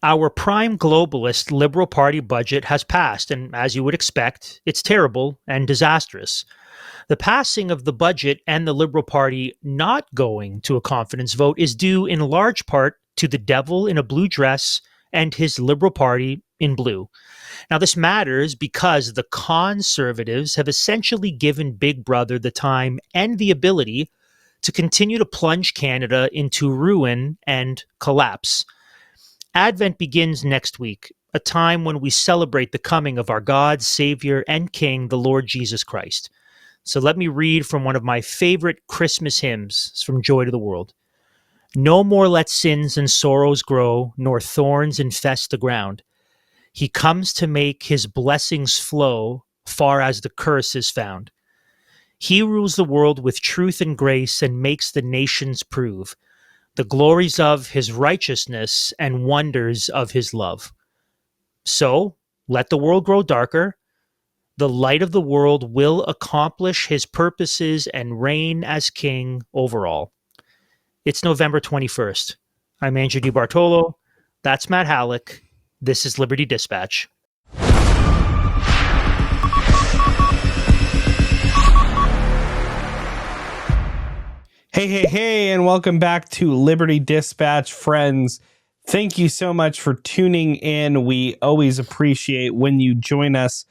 Our prime globalist Liberal Party budget has passed, and as you would expect, it's terrible and disastrous. The passing of the budget and the Liberal Party not going to a confidence vote is due in large part to the devil in a blue dress and his Liberal Party in blue. Now, this matters because the Conservatives have essentially given Big Brother the time and the ability to continue to plunge Canada into ruin and collapse. Advent begins next week, a time when we celebrate the coming of our God, Savior, and King, the Lord Jesus Christ. So let me read from one of my favorite Christmas hymns. It's from Joy to the World. No more let sins and sorrows grow, nor thorns infest the ground. He comes to make his blessings flow far as the curse is found. He rules the world with truth and grace and makes the nations prove the glories of his righteousness and wonders of his love. So let the world grow darker. The light of the world will accomplish his purposes and reign as king over all. It's November 21st. I'm Andrew DeBartolo. That's Matt Hallick. This is Liberty Dispatch. Hey, and welcome back to Liberty Dispatch, friends. Thank you so much for tuning in. We always appreciate when you join us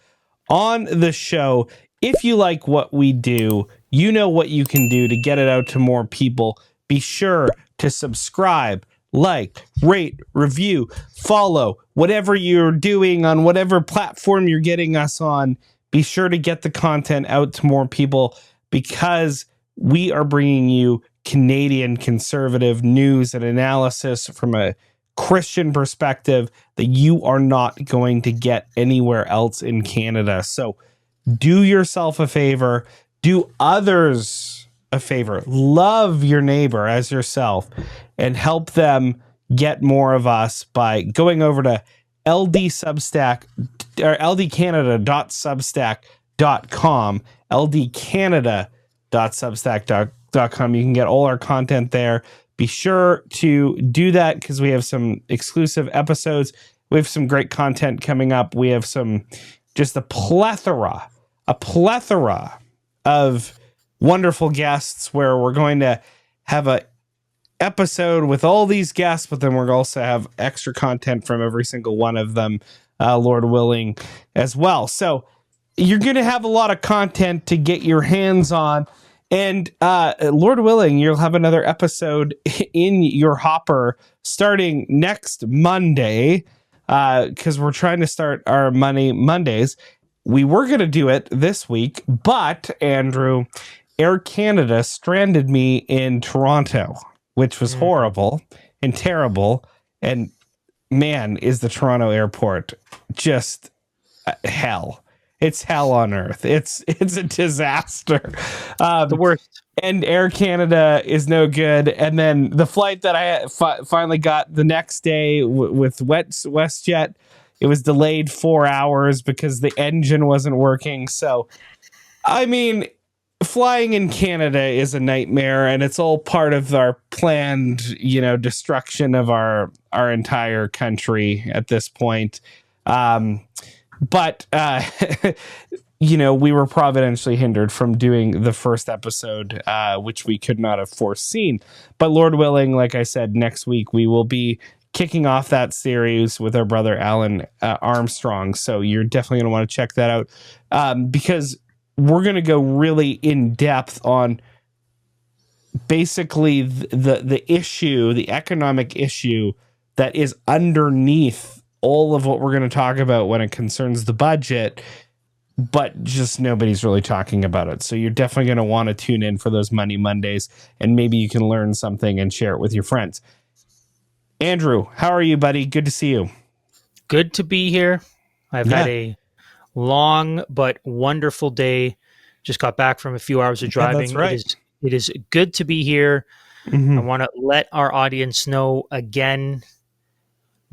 on the show. If you like what we do, you know what you can do to get it out to more people. Be sure to subscribe, like, rate, review, follow, whatever you're doing on whatever platform you're getting us on. Be sure to get the content out to more people because we are bringing you Canadian conservative news and analysis from a Christian perspective that you are not going to get anywhere else in Canada. So do yourself a favor, do others a favor, love your neighbor as yourself, and help them get more of us by going over to LDSubstack or ldcanada.substack.com, ldcanada.substack.com. You can get all our content there. Be sure to do that because we have some exclusive episodes. We have some great content coming up. We have just a plethora of wonderful guests where we're going to have a episode with all these guests, but then we're going to also have extra content from every single one of them, Lord willing, as well. So you're going to have a lot of content to get your hands on. And Lord willing, you'll have another episode in your hopper starting next Monday because we're trying to start our Money Mondays. We were going to do it this week, but Andrew, Air Canada stranded me in Toronto, which was horrible and terrible. And man, is the Toronto airport just hell. It's hell on earth. It's a disaster. The worst. And Air Canada is no good. And then the flight that I finally got the next day with WestJet, it was delayed 4 hours because the engine wasn't working. So, I mean, flying in Canada is a nightmare, and it's all part of our planned, destruction of our entire country at this point. But, we were providentially hindered from doing the first episode, which we could not have foreseen. But Lord willing, like I said, next week we will be kicking off that series with our brother Alan Armstrong. So you're definitely going to want to check that out because we're going to go really in depth on basically the issue, the economic issue that is underneath all of what we're going to talk about when it concerns the budget, but just nobody's really talking about it. So you're definitely going to want to tune in for those Money Mondays, and maybe you can learn something and share it with your friends. Andrew, how are you, buddy? Good to see you. Good to be here. I've had a long but wonderful day. Just got back from a few hours of driving. That's right. It is good to be here. Mm-hmm. I want to let our audience know again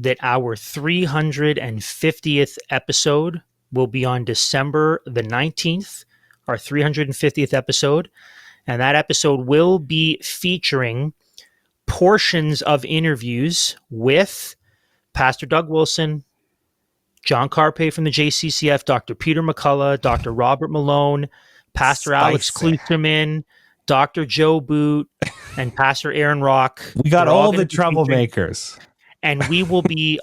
that our 350th episode will be on December the 19th, our 350th episode. And that episode will be featuring portions of interviews with Pastor Doug Wilson, John Carpe from the JCCF, Dr. Peter McCullough, Dr. Robert Malone, Pastor Alex Spicy. Klusterman, Dr. Joe Boot, and Pastor Aaron Rock. We got They're all the gonna be featured. troublemakers. And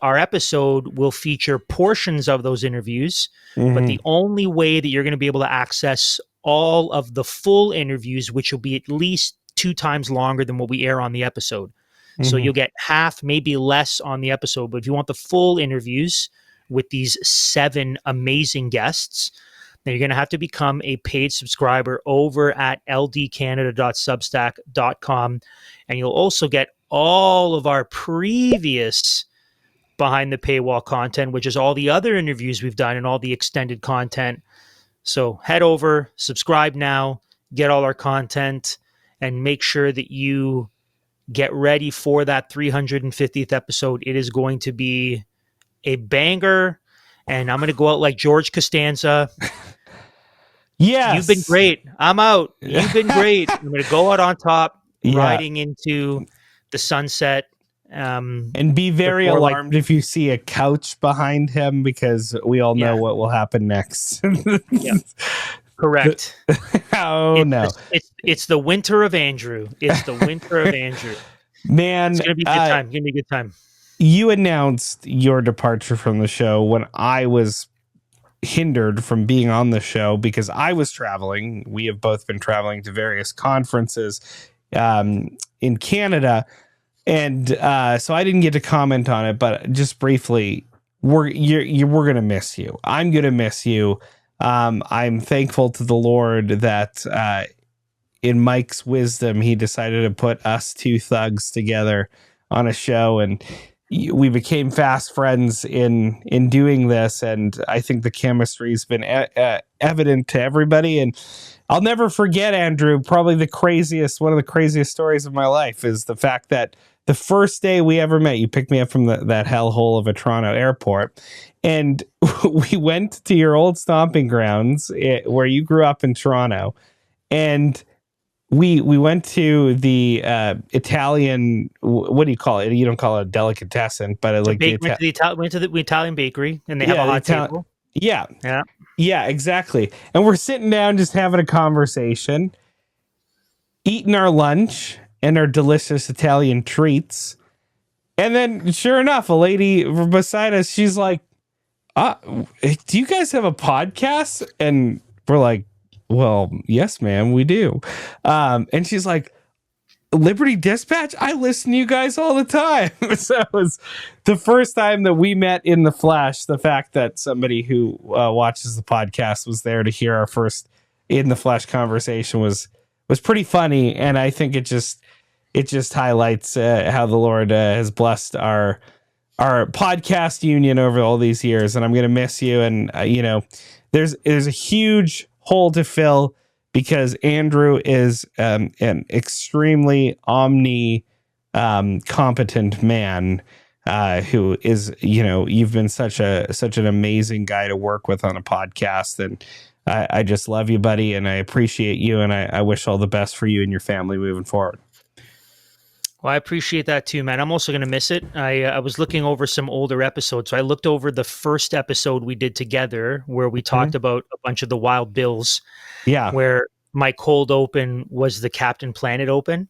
our episode will feature portions of those interviews, but the only way that you're going to be able to access all of the full interviews, which will be at least 2 times longer than what we air on the episode. So you'll get half, maybe less on the episode. But if you want the full interviews with these 7 amazing guests, then you're going to have to become a paid subscriber over at ldcanada.substack.com. And you'll also get all of our previous behind the paywall content, which is all the other interviews we've done and all the extended content. So head over, subscribe now, get all our content, and make sure that you get ready for that 350th episode. It is going to be a banger, and I'm going to go out like George Costanza. Yes. You've been great. I'm out. You've been great. I'm going to go out on top, riding into the sunset. And be very alarmed if you see a couch behind him, because we all know what will happen next. Correct. No. It's the winter of Andrew. It's the winter of Andrew. Man, it's going to be a good time. Give me a good time. You announced your departure from the show when I was hindered from being on the show because I was traveling. We have both been traveling to various conferences in Canada. And so I didn't get to comment on it, but just briefly, we're going to miss you. I'm going to miss you. I'm thankful to the Lord that in Mike's wisdom, he decided to put us 2 thugs together on a show, and we became fast friends in doing this. And I think the chemistry's been evident to everybody. And I'll never forget, Andrew, probably one of the craziest stories of my life is the fact that the first day we ever met, you picked me up from that hellhole of a Toronto airport, and we went to your old stomping grounds where you grew up in Toronto, and we went to the Italian. What do you call it? You don't call it a delicatessen, but went to the Italian bakery, and they have a hot table. Yeah, exactly. And we're sitting down, just having a conversation, eating our lunch and our delicious Italian treats. And then, sure enough, a lady beside us, she's like, do you guys have a podcast? And we're like, well, yes, ma'am, we do. And she's like, Liberty Dispatch? I listen to you guys all the time. So it was the first time that we met in the flesh. The fact that somebody who watches the podcast was there to hear our first in the flesh conversation was pretty funny. And I think it just highlights how the Lord has blessed our podcast union over all these years. And I'm going to miss you. And, there's a huge hole to fill because Andrew is an extremely competent man who is, you've been such an amazing guy to work with on a podcast. And I just love you, buddy. And I appreciate you. And I wish all the best for you and your family moving forward. Well, I appreciate that too, man. I'm also going to miss it. I was looking over some older episodes. So I looked over the first episode we did together where we talked about a bunch of the Wild Bills. Yeah. Where my cold open was the Captain Planet open.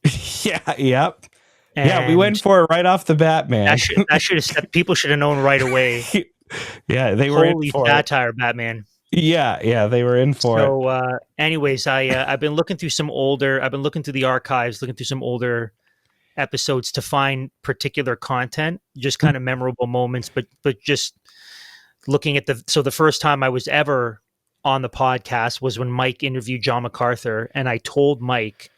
Yep. And we went for it right off the bat, man. People should have known right away. Yeah, they were Holy in for satire, Batman. Yeah, they were in for it. So, anyways, I've been looking through the archives, looking through some older episodes to find particular content, just kind of memorable moments, but just looking at the first time I was ever on the podcast was when Mike interviewed John MacArthur, and I told Mike,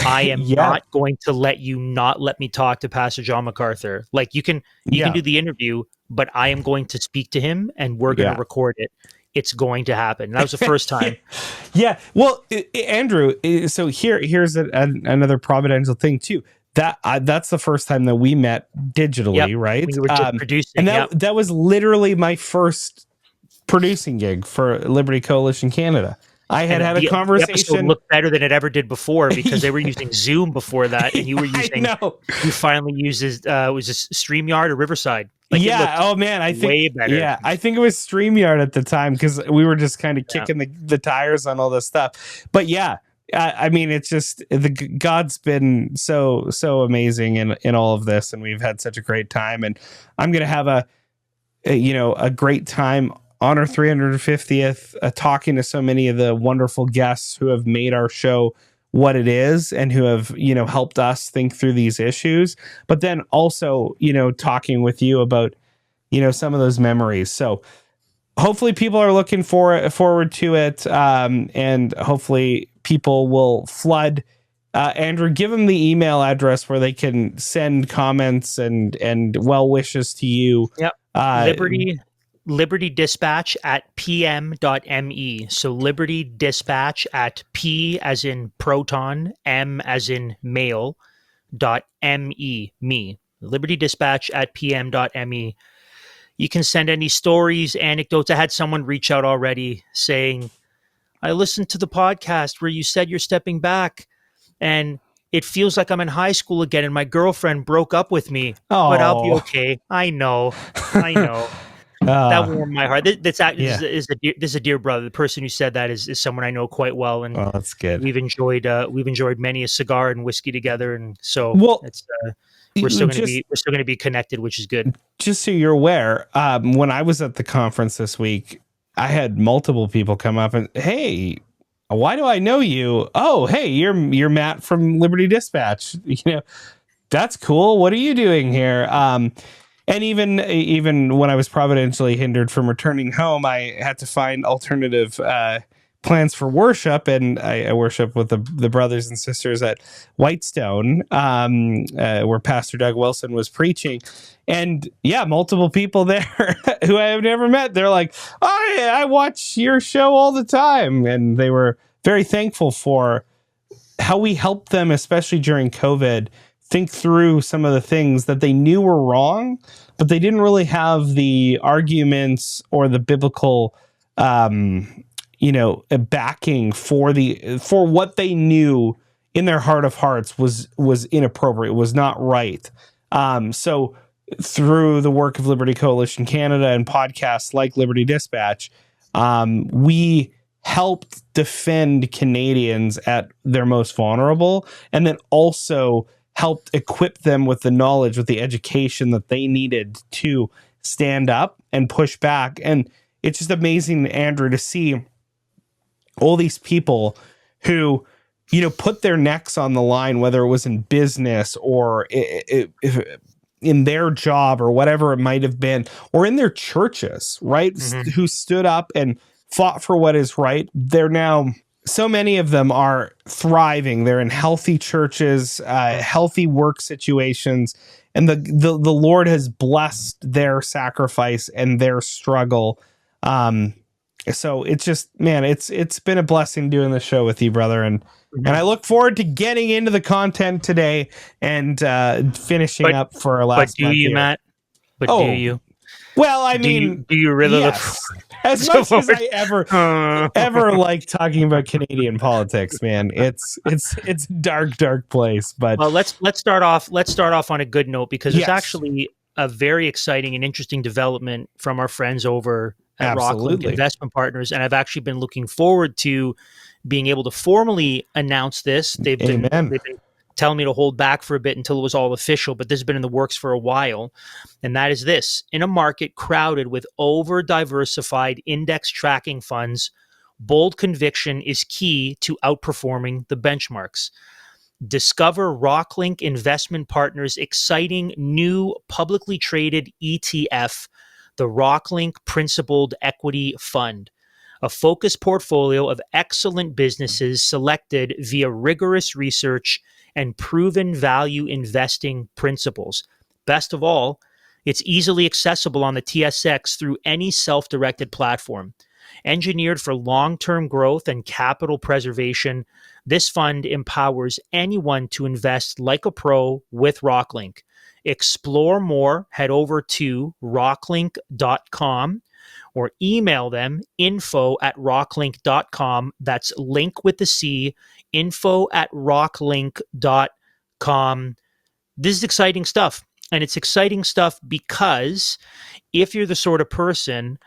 I am not going to let you not let me talk to Pastor John MacArthur. Like you can do the interview, but I am going to speak to him and we're going to record it. It's going to happen. That was the first time. Yeah. Well, Andrew, so here's another providential thing too. That's the first time that we met digitally, right? We were just producing. And that was literally my first producing gig for Liberty Coalition Canada. I had And had a the episode conversation. looked better than it ever did before because they were using Zoom before that, and you were I using. know. You finally used was this StreamYard or Riverside? Like it Yeah. looked Oh man, I think way better. I think it was StreamYard at the time because we were just kind of Yeah. kicking the tires on all this stuff. But yeah, I mean, it's just God's been so amazing in all of this, and we've had such a great time. And I'm gonna have a great time on our 350th, talking to so many of the wonderful guests who have made our show what it is and who have, helped us think through these issues, but then also, talking with you about, some of those memories. So hopefully people are looking forward to it. And hopefully people will flood. Andrew, give them the email address where they can send comments and well wishes to you. Yep. Liberty Dispatch at pm.me. So Liberty Dispatch at P as in proton, M as in male, .me. Liberty Dispatch at pm.me. You can send any stories, anecdotes. I had someone reach out already saying, I listened to the podcast where you said you're stepping back, and it feels like I'm in high school again, and my girlfriend broke up with me, but I'll be okay. I know. That warmed my heart. This is a dear brother. The person who said that is someone I know quite well, and that's good. We've enjoyed many a cigar and whiskey together, and so we're still going to be connected, which is good. Just so you're aware, when I was at the conference this week, I had multiple people come up and, hey, why do I know you? Oh, hey, you're Matt from Liberty Dispatch. That's cool. What are you doing here? And even when I was providentially hindered from returning home, I had to find alternative plans for worship, and I worship with the brothers and sisters at Whitestone, where Pastor Doug Wilson was preaching. And yeah, multiple people there who I have never met. They're like, oh, yeah, I watch your show all the time. And they were very thankful for how we helped them, especially during COVID, think through some of the things that they knew were wrong, but they didn't really have the arguments or the biblical backing for what they knew in their heart of hearts was inappropriate, was not right. So through the work of Liberty Coalition Canada and podcasts like Liberty Dispatch, we helped defend Canadians at their most vulnerable, and then also helped equip them with the knowledge, with the education that they needed to stand up and push back. And it's just amazing, Andrew, to see all these people who, put their necks on the line, whether it was in business or in their job or whatever it might have been, or in their churches, right? Mm-hmm. Who stood up and fought for what is right. They're now, so many of them are thriving. They're in healthy churches, healthy work situations, and the Lord has blessed their sacrifice and their struggle. So it's just, man, it's been a blessing doing the show with you, brother. And I look forward to getting into the content today and finishing up for our last month. But do you, Matt? But do you? Well, I mean, do you really look as much as I ever like talking about Canadian politics, man? It's a dark place. But well, let's start off on a good note, because there's actually a very exciting and interesting development from our friends over at Rocklinc Investment Partners, and I've actually been looking forward to being able to formally announce this. They've been telling me to hold back for a bit until it was all official, but this has been in the works for a while. And that is this: in a market crowded with over-diversified index tracking funds, bold conviction is key to outperforming the benchmarks. Discover Rocklinc Investment Partners' exciting new publicly traded ETF, the Rocklinc Principled Equity Fund, a focused portfolio of excellent businesses selected via rigorous research and proven value investing principles. Best of all, it's easily accessible on the TSX through any self-directed platform. Engineered for long-term growth and capital preservation, this fund empowers anyone to invest like a pro with Rocklinc. Explore more, head over to rocklink.com, or email them info@rocklinc.com. That's link with the C, info@rocklinc.com. This is exciting stuff. And it's exciting stuff because if you're the sort of person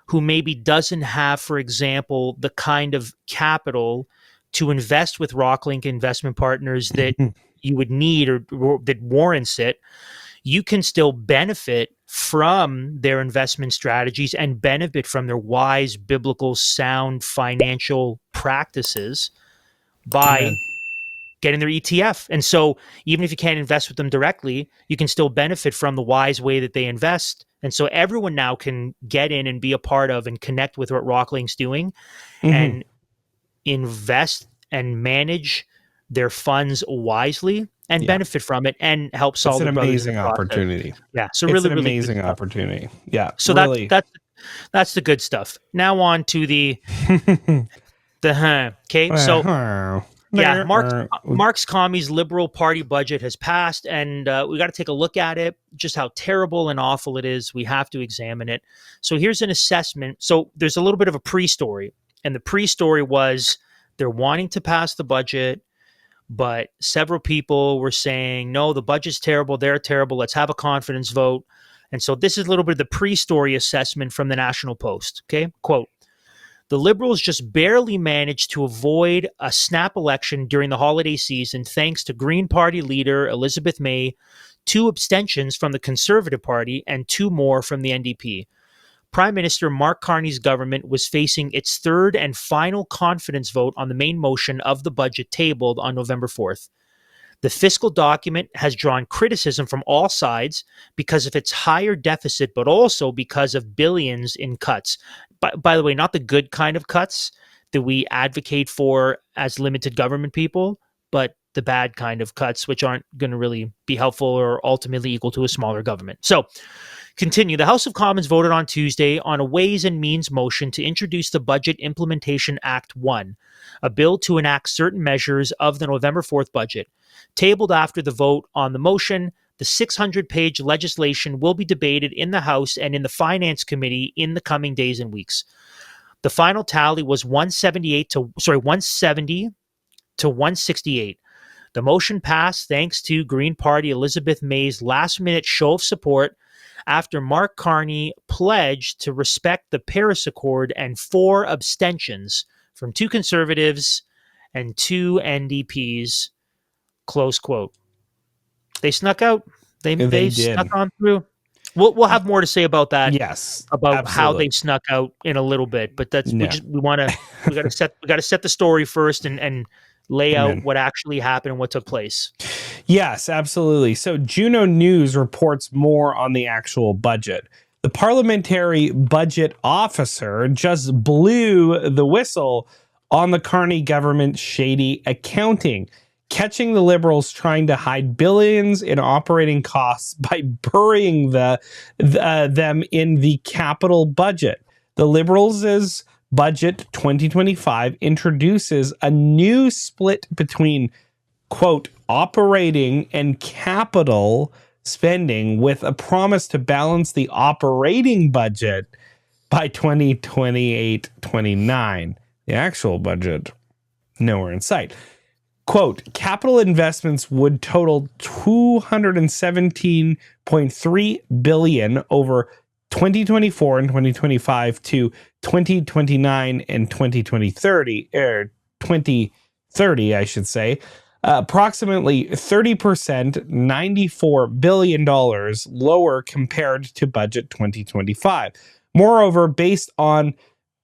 who maybe doesn't have, for example, the kind of capital to invest with Rocklinc Investment Partners that you would need or that warrants it, you can still benefit from their investment strategies and benefit from their wise, biblical, sound financial practices by getting their ETF. And so even if you can't invest with them directly, you can still benefit from the wise way that they invest. And so everyone now can get in and be a part of and connect with what Rocklinc's doing and invest and manage their funds wisely and benefit from it and help solve it's an the amazing opportunity. Yeah. So it's really, an really amazing opportunity. Yeah. So really. that's the good stuff. Now on to the okay. So yeah, Mark's Commie's Liberal Party budget has passed, and we got to take a look at it, just how terrible and awful it is. We have to examine it. So here's an assessment. So there's a little bit of a pre-story, and the pre-story was they're wanting to pass the budget, but several people were saying, no, the budget's terrible, they're terrible, let's have a confidence vote. And so this is a little bit of the pre-story assessment from the National Post. Okay, quote, the Liberals just barely managed to avoid a snap election during the holiday season thanks to Green Party leader Elizabeth May, 2 abstentions from the Conservative Party, and 2 more from the NDP. Prime Minister Mark Carney's government was facing its 3rd and final confidence vote on the main motion of the budget tabled on November 4th. The fiscal document has drawn criticism from all sides because of its higher deficit, but also because of billions in cuts. By the way, not the good kind of cuts that we advocate for as limited government people, but the bad kind of cuts, which aren't going to really be helpful or ultimately equal to a smaller government. So, continue. The House of Commons voted on Tuesday on a Ways and Means motion to introduce the Budget Implementation Act 1, a bill to enact certain measures of the November 4th budget. Tabled after the vote on the motion, the 600-page legislation will be debated in the House and in the Finance Committee in the coming days and weeks. The final tally was 170 to 168. The motion passed thanks to Green Party Elizabeth May's last-minute show of support after Mark Carney pledged to respect the Paris Accord and 4 abstentions from 2 Conservatives and 2 NDPs. Close quote. They snuck out. They snuck on through. We'll have more to say about that. Yes, about absolutely. how they snuck out in a little bit. But that's we got to set the story first and lay out what actually happened and what took place. Yes, absolutely. So Juno News reports more on the actual budget. The parliamentary budget officer just blew the whistle on the Carney government's shady accounting, catching the Liberals trying to hide billions in operating costs by burying them in the capital budget. The Liberals' budget 2025 introduces a new split between, quote, operating and capital spending with a promise to balance the operating budget by 2028-29. The actual budget, nowhere in sight. Quote, capital investments would total $217.3 billion over 2024 and 2025 to 2029 and 2030, I should say. Approximately 30%, $94 billion lower compared to budget 2025. Moreover, based on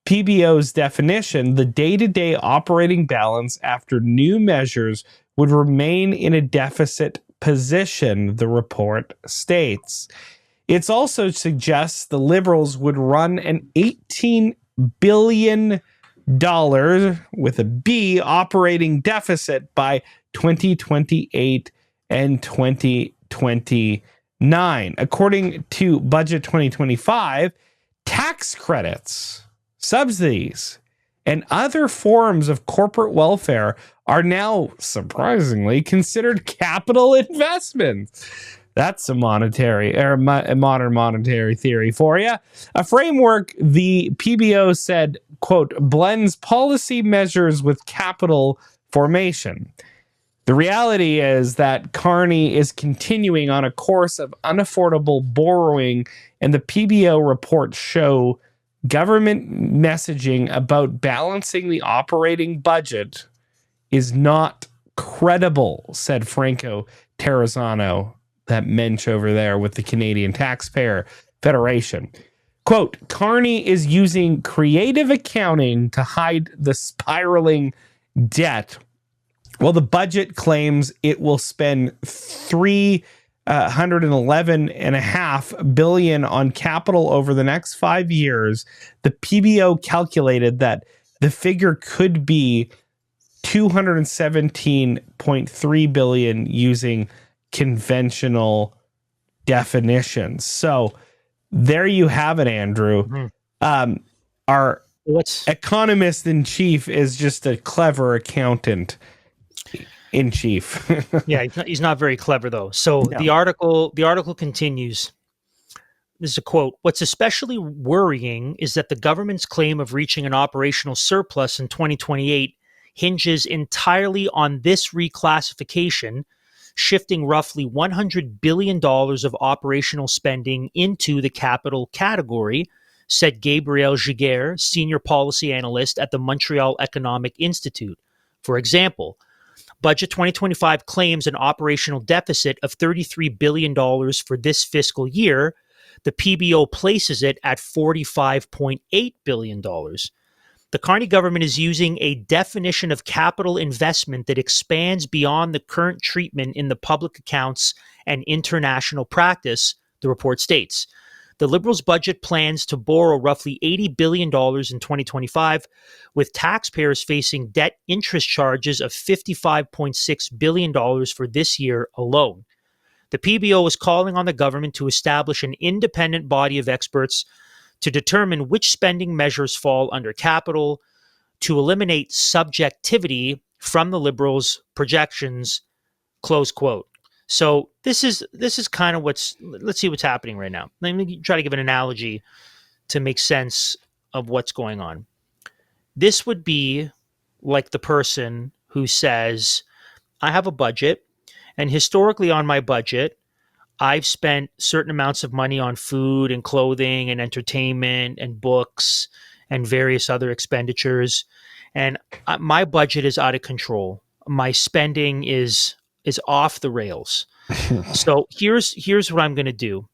PBO's definition, the day-to-day operating balance after new measures would remain in a deficit position, the report states. It also suggests the Liberals would run an $18 billion with a B operating deficit by 2028 and 2029. According to Budget 2025, tax credits, subsidies, and other forms of corporate welfare are now, surprisingly, considered capital investments. That's a monetary or a modern monetary theory for you. A framework, the PBO said, quote, blends policy measures with capital formation. The reality is that Carney is continuing on a course of unaffordable borrowing, and the PBO reports show government messaging about balancing the operating budget is not credible, said Franco Terrazzano, that mensch over there with the Canadian Taxpayer Federation. Quote, Carney is using creative accounting to hide the spiraling debt. Well, the budget claims it will spend $311.5 billion on capital over the next 5 years. The PBO calculated that the figure could be $217.3 billion using conventional definitions. So there you have it, Andrew. Mm-hmm. Our economist in chief is just a clever accountant in chief. Yeah, he's not very clever though. So no. The article continues. This is a quote. What's especially worrying is that the government's claim of reaching an operational surplus in 2028 hinges entirely on this reclassification, shifting roughly $100 billion of operational spending into the capital category, said Gabriel Giguère, senior policy analyst at the Montreal Economic Institute. For example, Budget 2025 claims an operational deficit of $33 billion for this fiscal year. The PBO places it at $45.8 billion. The Carney government is using a definition of capital investment that expands beyond the current treatment in the public accounts and international practice, the report states. The Liberals' budget plans to borrow roughly $80 billion in 2025, with taxpayers facing debt interest charges of $55.6 billion for this year alone. The PBO is calling on the government to establish an independent body of experts to determine which spending measures fall under capital, to eliminate subjectivity from the Liberals' projections, close quote. So this is kind of let's see what's happening right now. Let me try to give an analogy to make sense of what's going on. This would be like the person who says, I have a budget, and historically on my budget, I've spent certain amounts of money on food and clothing and entertainment and books and various other expenditures. And my budget is out of control. My spending is off the rails. So here's what I'm going to do.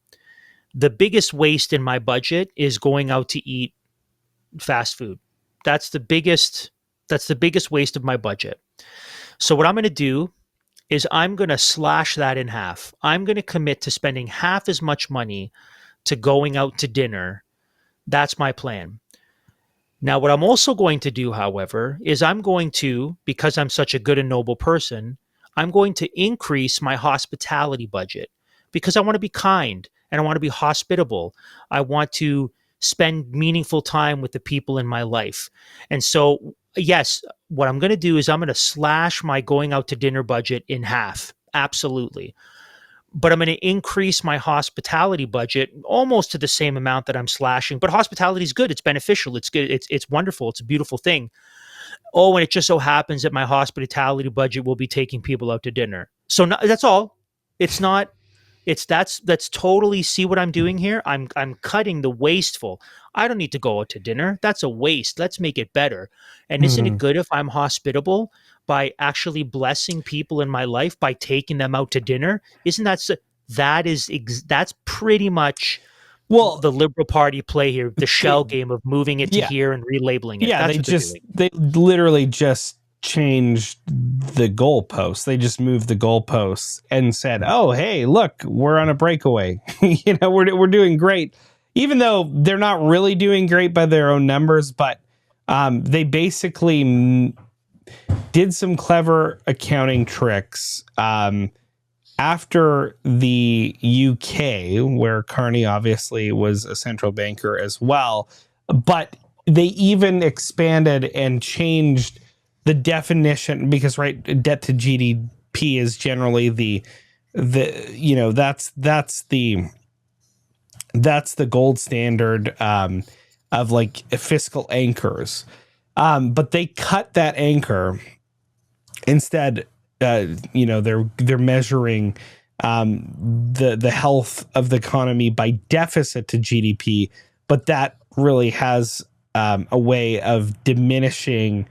The biggest waste in my budget is going out to eat fast food. That's the biggest waste of my budget. So what I'm going to do is I'm going to slash that in half. I'm going to commit to spending half as much money to going out to dinner. That's my plan. Now, what I'm also going to do, however, is I'm going to, because I'm such a good and noble person, I'm going to increase my hospitality budget because I want to be kind and I want to be hospitable. I want to spend meaningful time with the people in my life. And so, yes, what I'm going to do is I'm going to slash my going out to dinner budget in half. Absolutely. But I'm going to increase my hospitality budget almost to the same amount that I'm slashing. But hospitality is good. It's beneficial. It's good. It's wonderful. It's a beautiful thing. Oh, and it just so happens that my hospitality budget will be taking people out to dinner. So that's all. It's not. That's totally, see what I'm doing here? I'm cutting the wasteful. I don't need to go out to dinner. That's a waste. Let's make it better. And isn't it good if I'm hospitable by actually blessing people in my life by taking them out to dinner? Isn't that's pretty much the Liberal Party play here, the shell game of moving it to here and relabeling it. Yeah, they literally just changed the goalposts. They just moved the goalposts and said, "Oh, hey, look, we're on a breakaway. We're doing great," even though they're not really doing great by their own numbers. But they basically did some clever accounting tricks after the UK, where Carney obviously was a central banker as well. But they even expanded and changed the definition because, right, debt to GDP is generally the that's the gold standard of like fiscal anchors. But they cut that anchor. Instead, they're measuring the health of the economy by deficit to GDP, but that really has a way of diminishing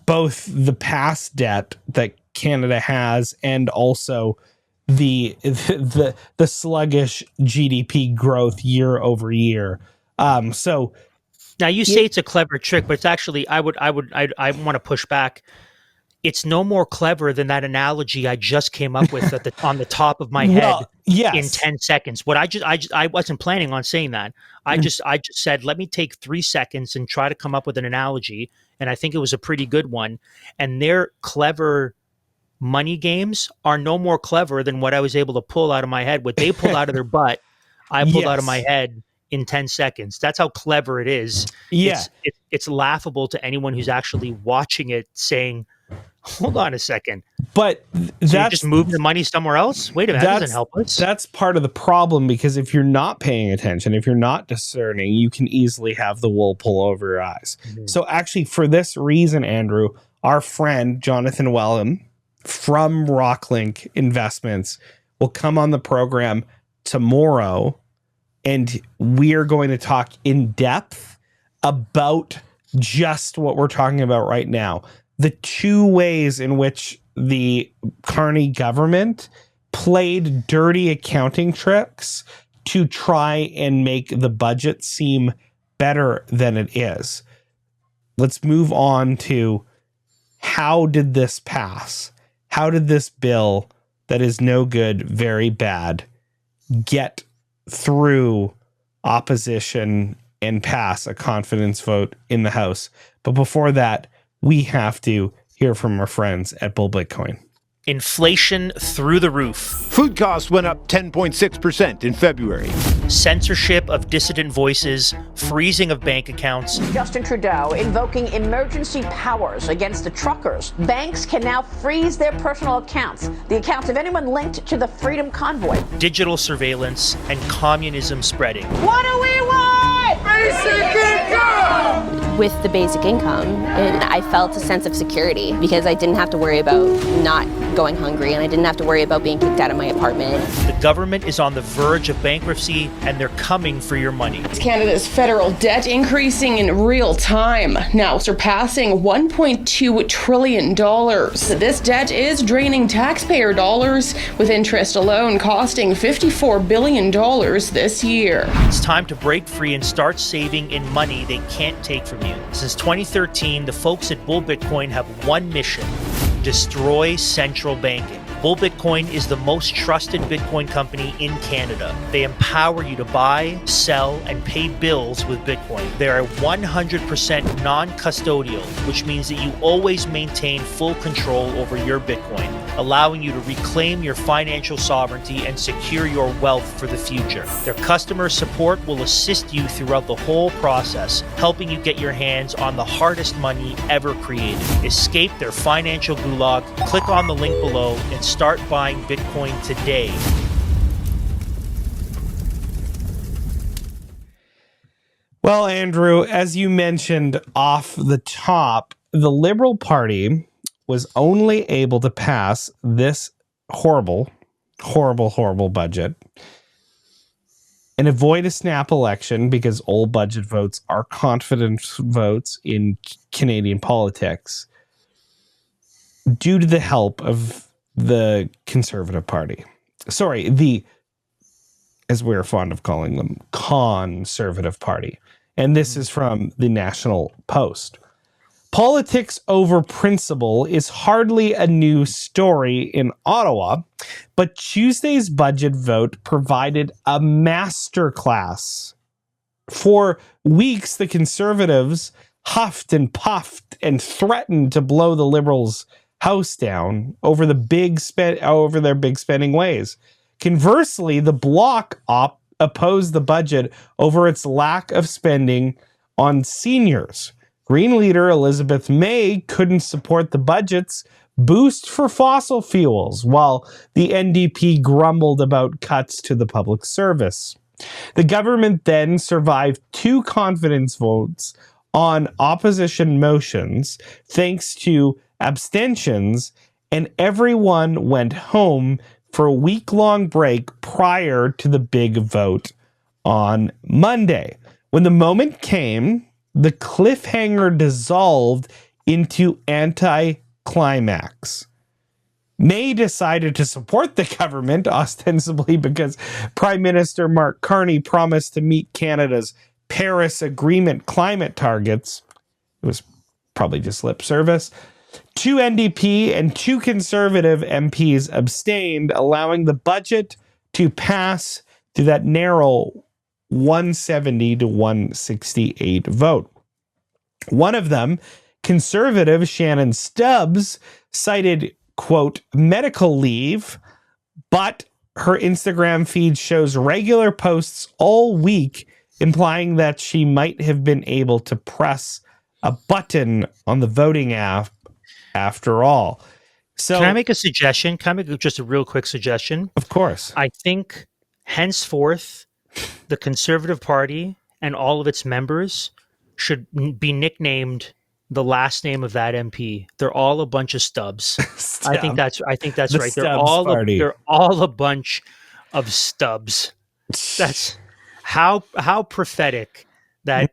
both the past debt that Canada has and also the sluggish GDP growth year over year. So now you say it's a clever trick, but it's actually I want to push back. It's no more clever than that analogy I just came up with on the top of my head in 10 seconds. What I wasn't planning on saying that. I just said, let me take 3 seconds and try to come up with an analogy. And I think it was a pretty good one. And their clever money games are no more clever than what I was able to pull out of my head. What they pulled out of their butt, I pulled out of my head in 10 seconds. That's how clever it is. Yeah. It's laughable to anyone who's actually watching it saying, hold on a second. But that's just move the money somewhere else. Wait a minute, that doesn't help us. That's part of the problem, because if you're not paying attention, if you're not discerning, you can easily have the wool pull over your eyes. Mm-hmm. So actually, for this reason, Andrew, our friend Jonathan Wellham from Rocklinc Investments will come on the program tomorrow, and we're going to talk in depth about just what we're talking about right now. The two ways in which the Carney government played dirty accounting tricks to try and make the budget seem better than it is. Let's move on to, how did this pass? How did this bill that is no good, very bad, get through opposition and pass a confidence vote in the House? But before that, we have to hear from our friends at Bull Bitcoin. Inflation through the roof. Food costs went up 10.6% in February. Censorship of dissident voices, freezing of bank accounts. Justin Trudeau invoking emergency powers against the truckers. Banks can now freeze their personal accounts, the accounts of anyone linked to the Freedom Convoy. Digital surveillance and communism spreading. What do we want? Basic income! With the basic income, and I felt a sense of security because I didn't have to worry about not going hungry, and I didn't have to worry about being kicked out of my apartment. The government is on the verge of bankruptcy, and they're coming for your money. Canada's federal debt increasing in real time, now surpassing $1.2 trillion. This debt is draining taxpayer dollars, with interest alone costing $54 billion this year. It's time to break free and start saving in money they can't take from you. Since 2013, the folks at Bull Bitcoin have one mission: destroy central banking. Bull Bitcoin is the most trusted Bitcoin company in Canada. They empower you to buy, sell, and pay bills with Bitcoin. They are 100% non-custodial, which means that you always maintain full control over your Bitcoin, allowing you to reclaim your financial sovereignty and secure your wealth for the future. Their customer support will assist you throughout the whole process, helping you get your hands on the hardest money ever created. Escape their financial gulag, click on the link below, and start buying Bitcoin today. Well, Andrew, as you mentioned off the top, the Liberal Party was only able to pass this horrible budget and avoid a snap election, because all budget votes are confidence votes in Canadian politics, due to the help of the Conservative Party. Sorry, as we're fond of calling them, Conservative Party. And this is from the National Post. Politics over principle is hardly a new story in Ottawa, but Tuesday's budget vote provided a masterclass. For weeks, the Conservatives huffed and puffed and threatened to blow the Liberals' house down over their big spending ways. Conversely, the Bloc opposed the budget over its lack of spending on seniors. Green leader Elizabeth May couldn't support the budget's boost for fossil fuels, while the NDP grumbled about cuts to the public service. The government then survived 2 confidence votes on opposition motions thanks to abstentions, and everyone went home for a week-long break prior to the big vote on Monday. When the moment came, the cliffhanger dissolved into anti-climax. May decided to support the government, ostensibly because Prime Minister Mark Carney promised to meet Canada's Paris Agreement climate targets. It was probably just lip service. 2 NDP and 2 Conservative MPs abstained, allowing the budget to pass through that narrow 170 to 168 vote. One of them, Conservative Shannon Stubbs, cited, quote, medical leave, but her Instagram feed shows regular posts all week implying that she might have been able to press a button on the voting app after all. So, can I make a suggestion? Can I make just a real quick suggestion? Of course. I think henceforth, the Conservative Party and all of its members should be nicknamed the last name of that MP. They're all a bunch of stubs. I think that's The right. Stubbs They're all a bunch of stubs. That's how prophetic that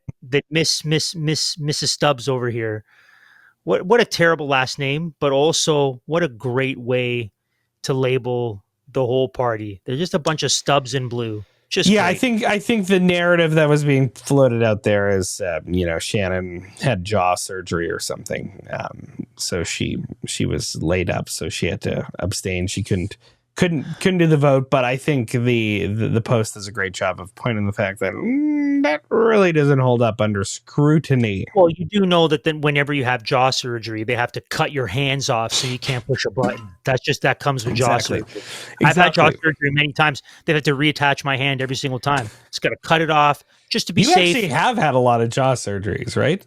Mrs. Stubbs over here. What a terrible last name, but also what a great way to label the whole party. They're just a bunch of stubs in blue. Just yeah, great. I think the narrative that was being floated out there is, Shannon had jaw surgery or something, so she was laid up, so she had to abstain. She couldn't do the vote. But I think the post does a great job of pointing the fact that that really doesn't hold up under scrutiny. Well, you do know that then whenever you have jaw surgery, they have to cut your hands off so you can't push a button. That comes with jaw surgery. I've had jaw surgery many times. They have to reattach my hand every single time. It's got to cut it off just to be safe. You actually have had a lot of jaw surgeries, right?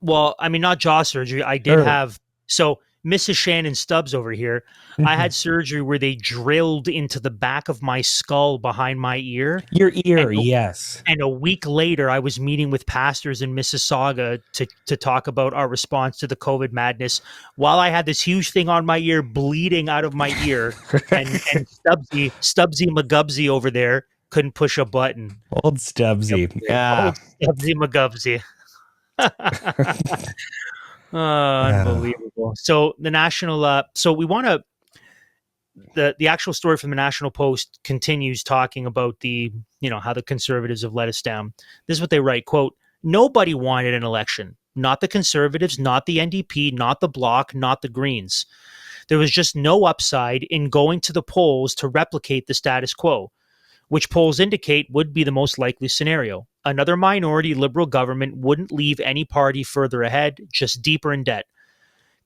Well, I mean, not jaw surgery. I did have. So Mrs. Shannon Stubbs over here, I had surgery where they drilled into the back of my skull behind my ear. Your ear, yes. And a week later, I was meeting with pastors in Mississauga to talk about our response to the COVID madness while I had this huge thing on my ear bleeding out of my ear. and Stubbsy McGubsy over there couldn't push a button. Old Stubbsy. Yeah. Old Stubbsy McGubsy. Unbelievable. So the national, so we want to, the actual story from the National Post continues talking about how the Conservatives have let us down. This is what they write, quote, nobody wanted an election, not the Conservatives, not the NDP, not the Bloc, not the Greens. There was just no upside in going to the polls to replicate the status quo, which polls indicate would be the most likely scenario. Another minority Liberal government wouldn't leave any party further ahead, just deeper in debt.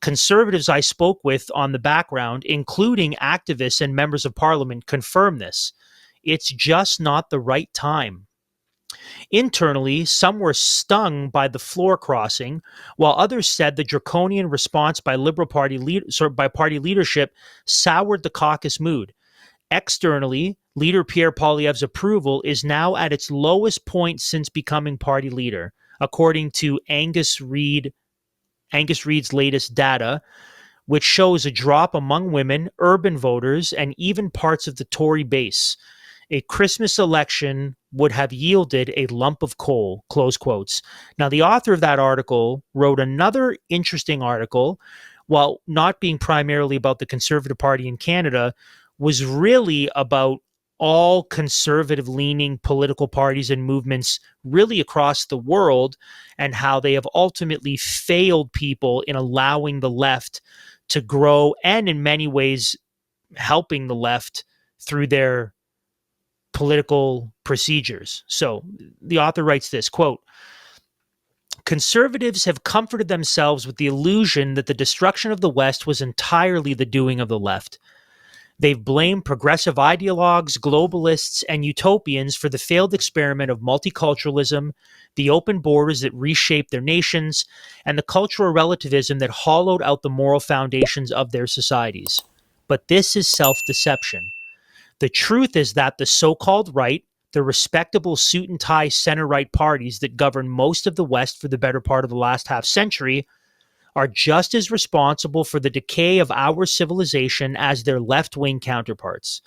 Conservatives I spoke with on the background, including activists and members of parliament, confirm this. It's just not the right time. Internally, some were stung by the floor crossing, while others said the draconian response by party leadership soured the caucus mood. Externally, leader Pierre Poilievre's approval is now at its lowest point since becoming party leader, according to Angus Reid's latest data, which shows a drop among women, urban voters, and even parts of the Tory base. A Christmas election would have yielded a lump of coal, close quotes. Now, the author of that article wrote another interesting article, while not being primarily about the Conservative Party in Canada, was really about all conservative-leaning political parties and movements really across the world and how they have ultimately failed people in allowing the left to grow and in many ways helping the left through their political procedures. So the author writes this, quote, conservatives have comforted themselves with the illusion that the destruction of the West was entirely the doing of the left. They've blamed progressive ideologues, globalists, and utopians for the failed experiment of multiculturalism, the open borders that reshaped their nations, and the cultural relativism that hollowed out the moral foundations of their societies. But this is self-deception. The truth is that the so-called right, the respectable suit and tie center-right parties that govern most of the West for the better part of the last half century, are just as responsible for the decay of our civilization as their left-wing counterparts.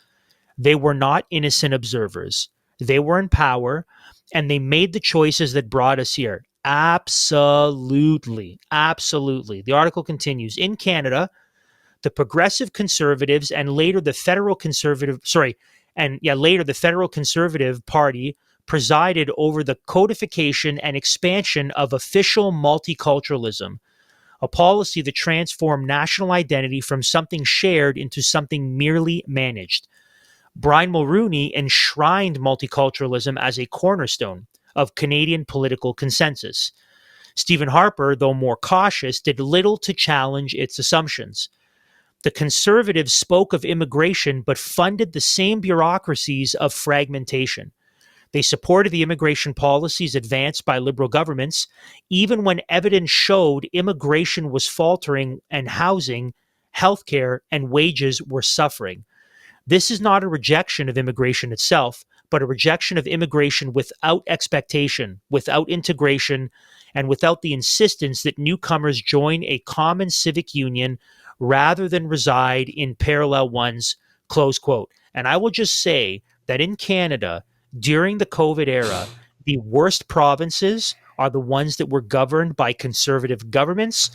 They were not innocent observers. They were in power, and they made the choices that brought us here. Absolutely. Absolutely. The article continues. In Canada, the progressive conservatives and later the federal conservative party presided over the codification and expansion of official multiculturalism, a policy that transformed national identity from something shared into something merely managed. Brian Mulroney enshrined multiculturalism as a cornerstone of Canadian political consensus. Stephen Harper, though more cautious, did little to challenge its assumptions. The Conservatives spoke of immigration but funded the same bureaucracies of fragmentation. They supported the immigration policies advanced by Liberal governments, even when evidence showed immigration was faltering and housing, healthcare, and wages were suffering. This is not a rejection of immigration itself, but a rejection of immigration without expectation, without integration, and without the insistence that newcomers join a common civic union rather than reside in parallel ones, close quote. And I will just say that in Canada, during the COVID era, the worst provinces are the ones that were governed by conservative governments.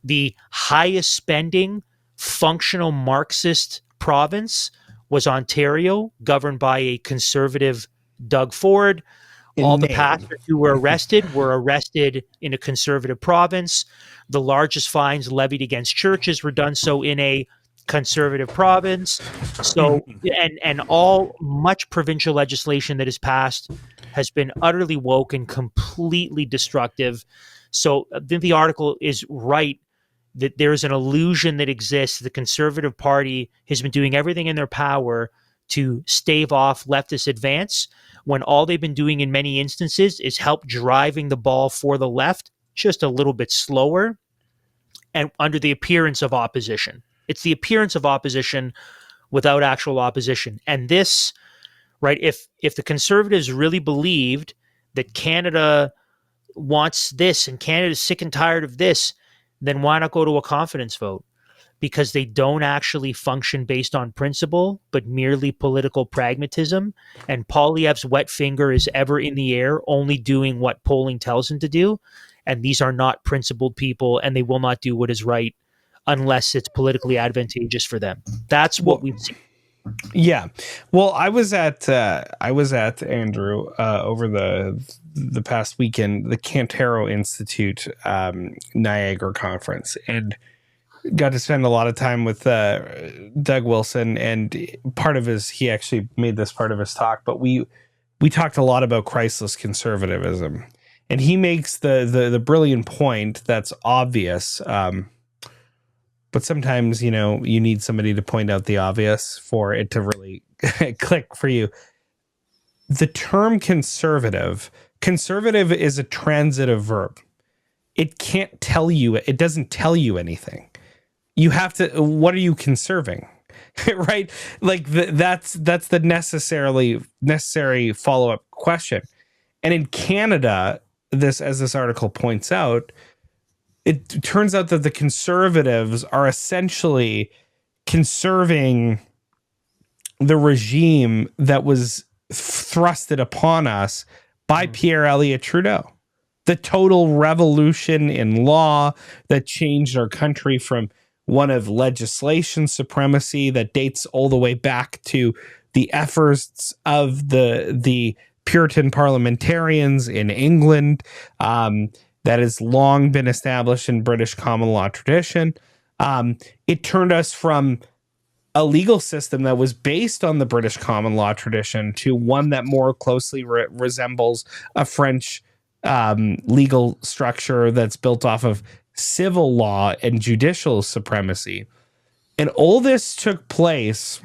The highest spending, functional Marxist province was Ontario, governed by a conservative Doug Ford. All the pastors who were arrested in a conservative province. The largest fines levied against churches were done so in a conservative province. So, and all much provincial legislation that has passed has been utterly woke and completely destructive. So the article is right that there's an illusion that exists. The Conservative Party has been doing everything in their power to stave off leftist advance, when all they've been doing in many instances is help driving the ball for the left just a little bit slower and under the appearance of opposition. It's the appearance of opposition without actual opposition. And this, right, if the Conservatives really believed that Canada wants this and Canada's sick and tired of this, then why not go to a confidence vote? Because they don't actually function based on principle, but merely political pragmatism. And Poilievre's wet finger is ever in the air, only doing what polling tells him to do. And these are not principled people, and they will not do what is right unless it's politically advantageous for them. That's what we've seen. Yeah. Well, I was at Andrew over the past weekend, the Cantero Institute Niagara conference, and got to spend a lot of time with Doug Wilson, and he actually made this part of his talk, but we talked a lot about Christless conservatism, and he makes the brilliant point that's obvious, but sometimes, you need somebody to point out the obvious for it to really click for you. The term conservative is a transitive verb. It doesn't tell you anything. You have to, what are you conserving? Right? Like that's the necessary follow-up question. And in Canada, as this article points out, it turns out that the Conservatives are essentially conserving the regime that was thrusted upon us by Pierre Elliott Trudeau. The total revolution in law that changed our country from one of legislation supremacy that dates all the way back to the efforts of the Puritan parliamentarians in England, that has long been established in British common law tradition. It turned us from a legal system that was based on the British common law tradition to one that more closely resembles a French legal structure that's built off of civil law and judicial supremacy. And all this took place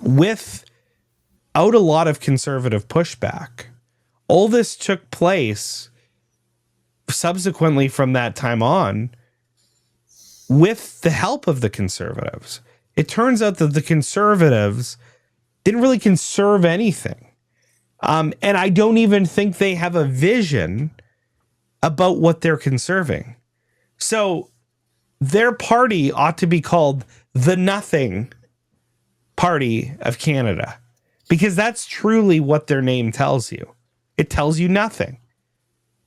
without a lot of conservative pushback. All this took place subsequently from that time on with the help of the conservatives. It turns out that the conservatives didn't really conserve anything. And I don't even think they have a vision about what they're conserving. So their party ought to be called the Nothing Party of Canada, because that's truly what their name tells you. It tells you nothing.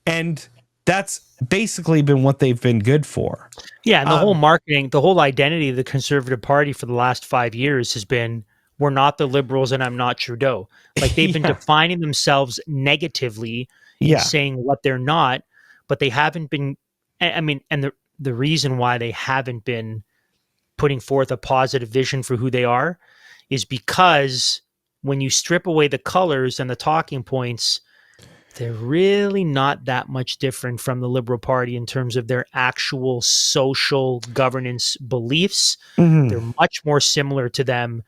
And that's basically been what they've been good for. Yeah, and the whole marketing, the whole identity of the Conservative Party for the last 5 years has been, we're not the Liberals and I'm not Trudeau. Like they've been defining themselves negatively, saying what they're not, but they haven't been, I mean, and the reason why they haven't been putting forth a positive vision for who they are is because when you strip away the colors and the talking points, they're really not that much different from the Liberal Party in terms of their actual social governance beliefs. They're much more similar to them.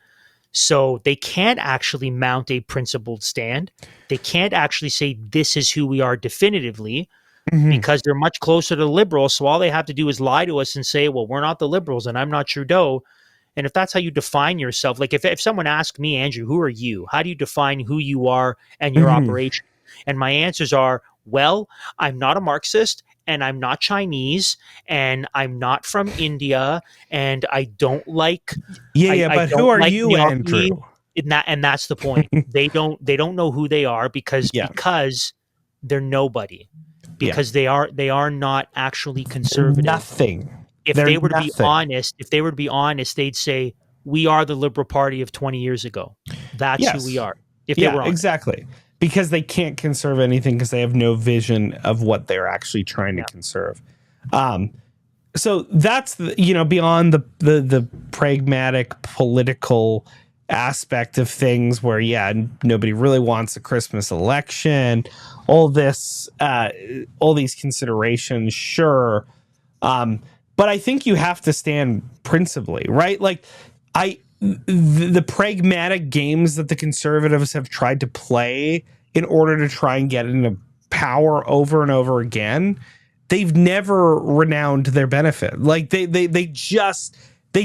So they can't actually mount a principled stand. They can't actually say this is who we are definitively because they're much closer to the Liberals. So all they have to do is lie to us and say, well, we're not the Liberals and I'm not Trudeau. And if that's how you define yourself, like if someone asked me, Andrew, who are you? How do you define who you are and your operation? And my answers are, well, I'm not a Marxist and I'm not Chinese and I'm not from India and I don't like. But who are you, Andrew? And that's the point. They don't know who they are because they're nobody. Because they are not actually conservative. Nothing. If they were to be honest, they'd say, we are the Liberal Party of 20 years ago. That's who we are. If they were honest. Exactly. Because they can't conserve anything because they have no vision of what they're actually trying to conserve. So that's beyond the pragmatic political aspect of things where nobody really wants a Christmas election, all these considerations, sure. But I think you have to stand principally, right? Like the pragmatic games that the conservatives have tried to play in order to try and get into power over and over again, they've never renowned their benefit. Like they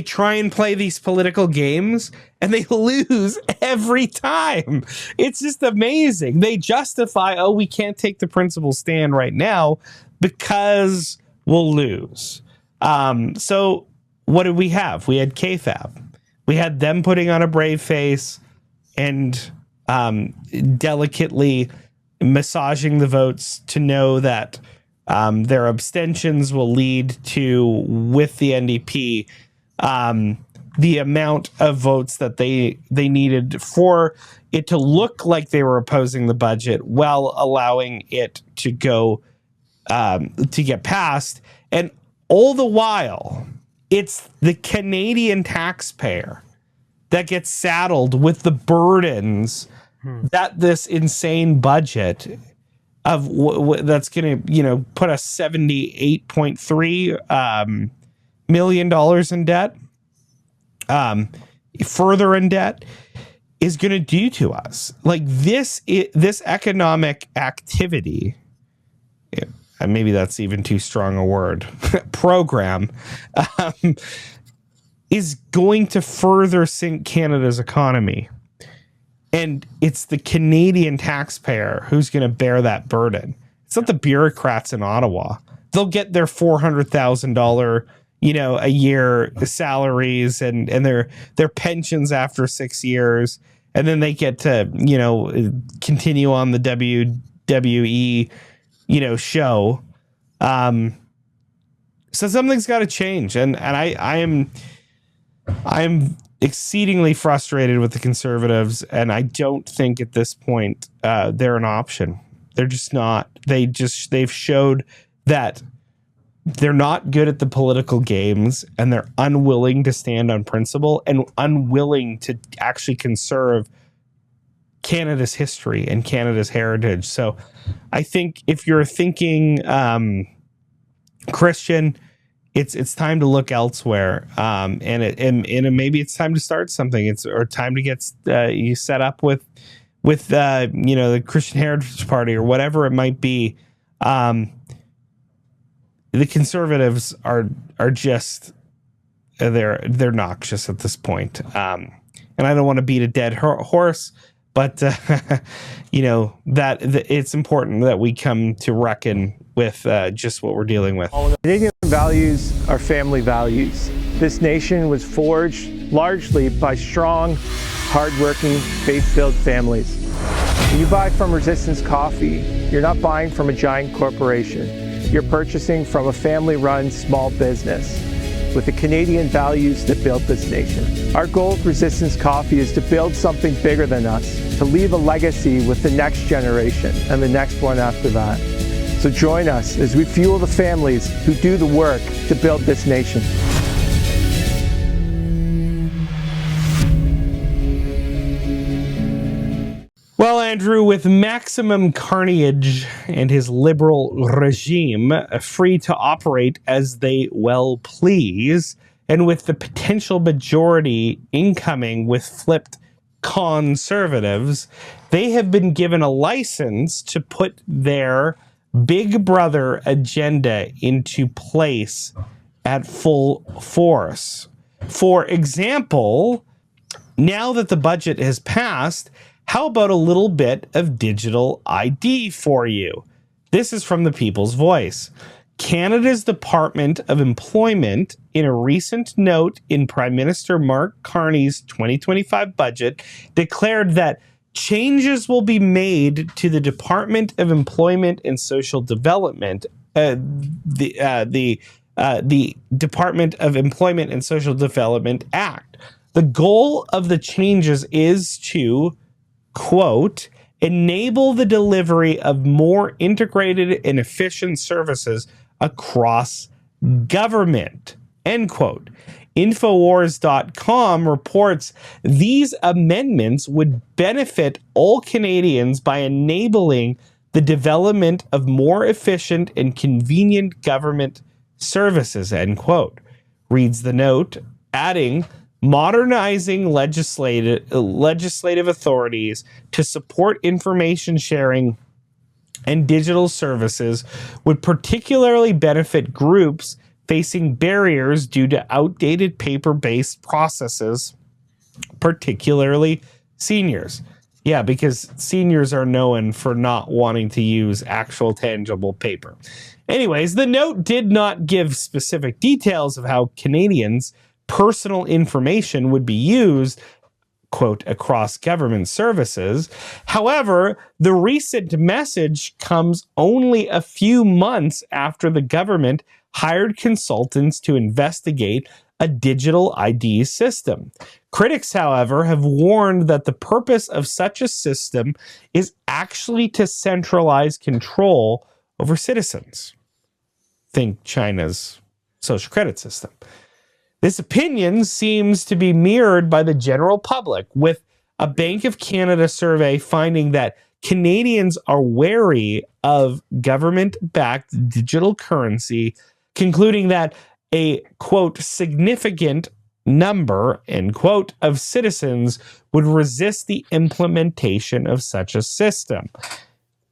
try and play these political games and they lose every time. It's just amazing. They justify, we can't take the principled stand right now because we'll lose. So what did we have? We had KFAB. We had them putting on a brave face and delicately massaging the votes to know that their abstentions will lead to, with the NDP, the amount of votes that they needed for it to look like they were opposing the budget while allowing it to go to get passed. And all the while, it's the Canadian taxpayer that gets saddled with the burdens that this insane budget of that's going to put us $78.3 million in debt, further in debt, is going to do to us. Like this economic activity, and maybe that's even too strong a word, program, is going to further sink Canada's economy. And it's the Canadian taxpayer who's going to bear that burden. It's not the bureaucrats in Ottawa. They'll get their $400,000, a year salaries and their pensions after 6 years. And then they get to, continue on the WWE, show. So something's got to change. And I'm exceedingly frustrated with the Conservatives, and I don't think at this point they're an option. They're just not. They've showed that they're not good at the political games, and they're unwilling to stand on principle and unwilling to actually conserve Canada's history and Canada's heritage. So I think if you're thinking Christian, it's time to look elsewhere. And maybe it's time to start something. Or time to get you set up with the Christian Heritage Party or whatever it might be. The Conservatives are just they're noxious at this point. And I don't want to beat a dead horse, but that it's important that we come to reckon with just what we're dealing with. Canadian values are family values. This nation was forged largely by strong, hardworking, faith-filled families. When you buy from Resistance Coffee, you're not buying from a giant corporation. You're purchasing from a family-run small business with the Canadian values that built this nation. Our goal with Resistance Coffee is to build something bigger than us, to leave a legacy with the next generation and the next one after that. So join us as we fuel the families who do the work to build this nation. Well, Andrew, with maximum carnage and his liberal regime free to operate as they well please, and with the potential majority incoming with flipped conservatives, they have been given a license to put their Big Brother agenda into place at full force. For example, now that the budget has passed, how about a little bit of digital ID for you? This is from the People's Voice. Canada's Department of Employment, in a recent note in Prime Minister Mark Carney's 2025 budget, declared that changes will be made to the Department of Employment and Social Development, the Department of Employment and Social Development Act. The goal of the changes is to, quote, enable the delivery of more integrated and efficient services across government, end quote. Infowars.com reports these amendments would benefit all Canadians by enabling the development of more efficient and convenient government services, end quote. Reads the note, adding, modernizing legislative authorities to support information sharing and digital services would particularly benefit groups facing barriers due to outdated paper-based processes, particularly seniors. Yeah, because seniors are known for not wanting to use actual tangible paper. Anyways, the note did not give specific details of how Canadians' personal information would be used, quote, across government services. However, the recent message comes only a few months after the government hired consultants to investigate a digital ID system. Critics, however, have warned that the purpose of such a system is actually to centralize control over citizens. Think China's social credit system. This opinion seems to be mirrored by the general public, with a Bank of Canada survey finding that Canadians are wary of government-backed digital currency, concluding that a, quote, significant number, end quote, of citizens would resist the implementation of such a system.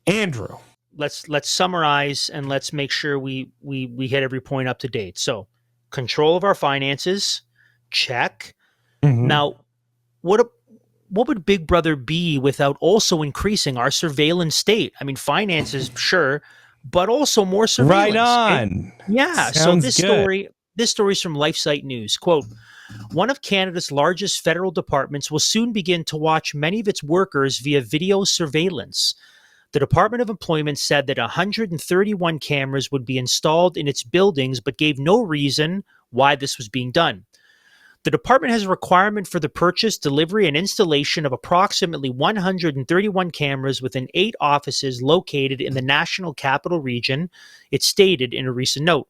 Andrew. Let's summarize and let's make sure we hit every point up to date. So, control of our finances, check. Mm-hmm. Now, what would Big Brother be without also increasing our surveillance state? I mean, finances, sure, but also more surveillance. Right on. Yeah. Sounds so this story is from LifeSite News. Quote, one of Canada's largest federal departments will soon begin to watch many of its workers via video surveillance. The Department of Employment said that 131 cameras would be installed in its buildings, but gave no reason why this was being done. The department has a requirement for the purchase, delivery, and installation of approximately 131 cameras within 8 offices located in the National Capital Region, it stated in a recent note.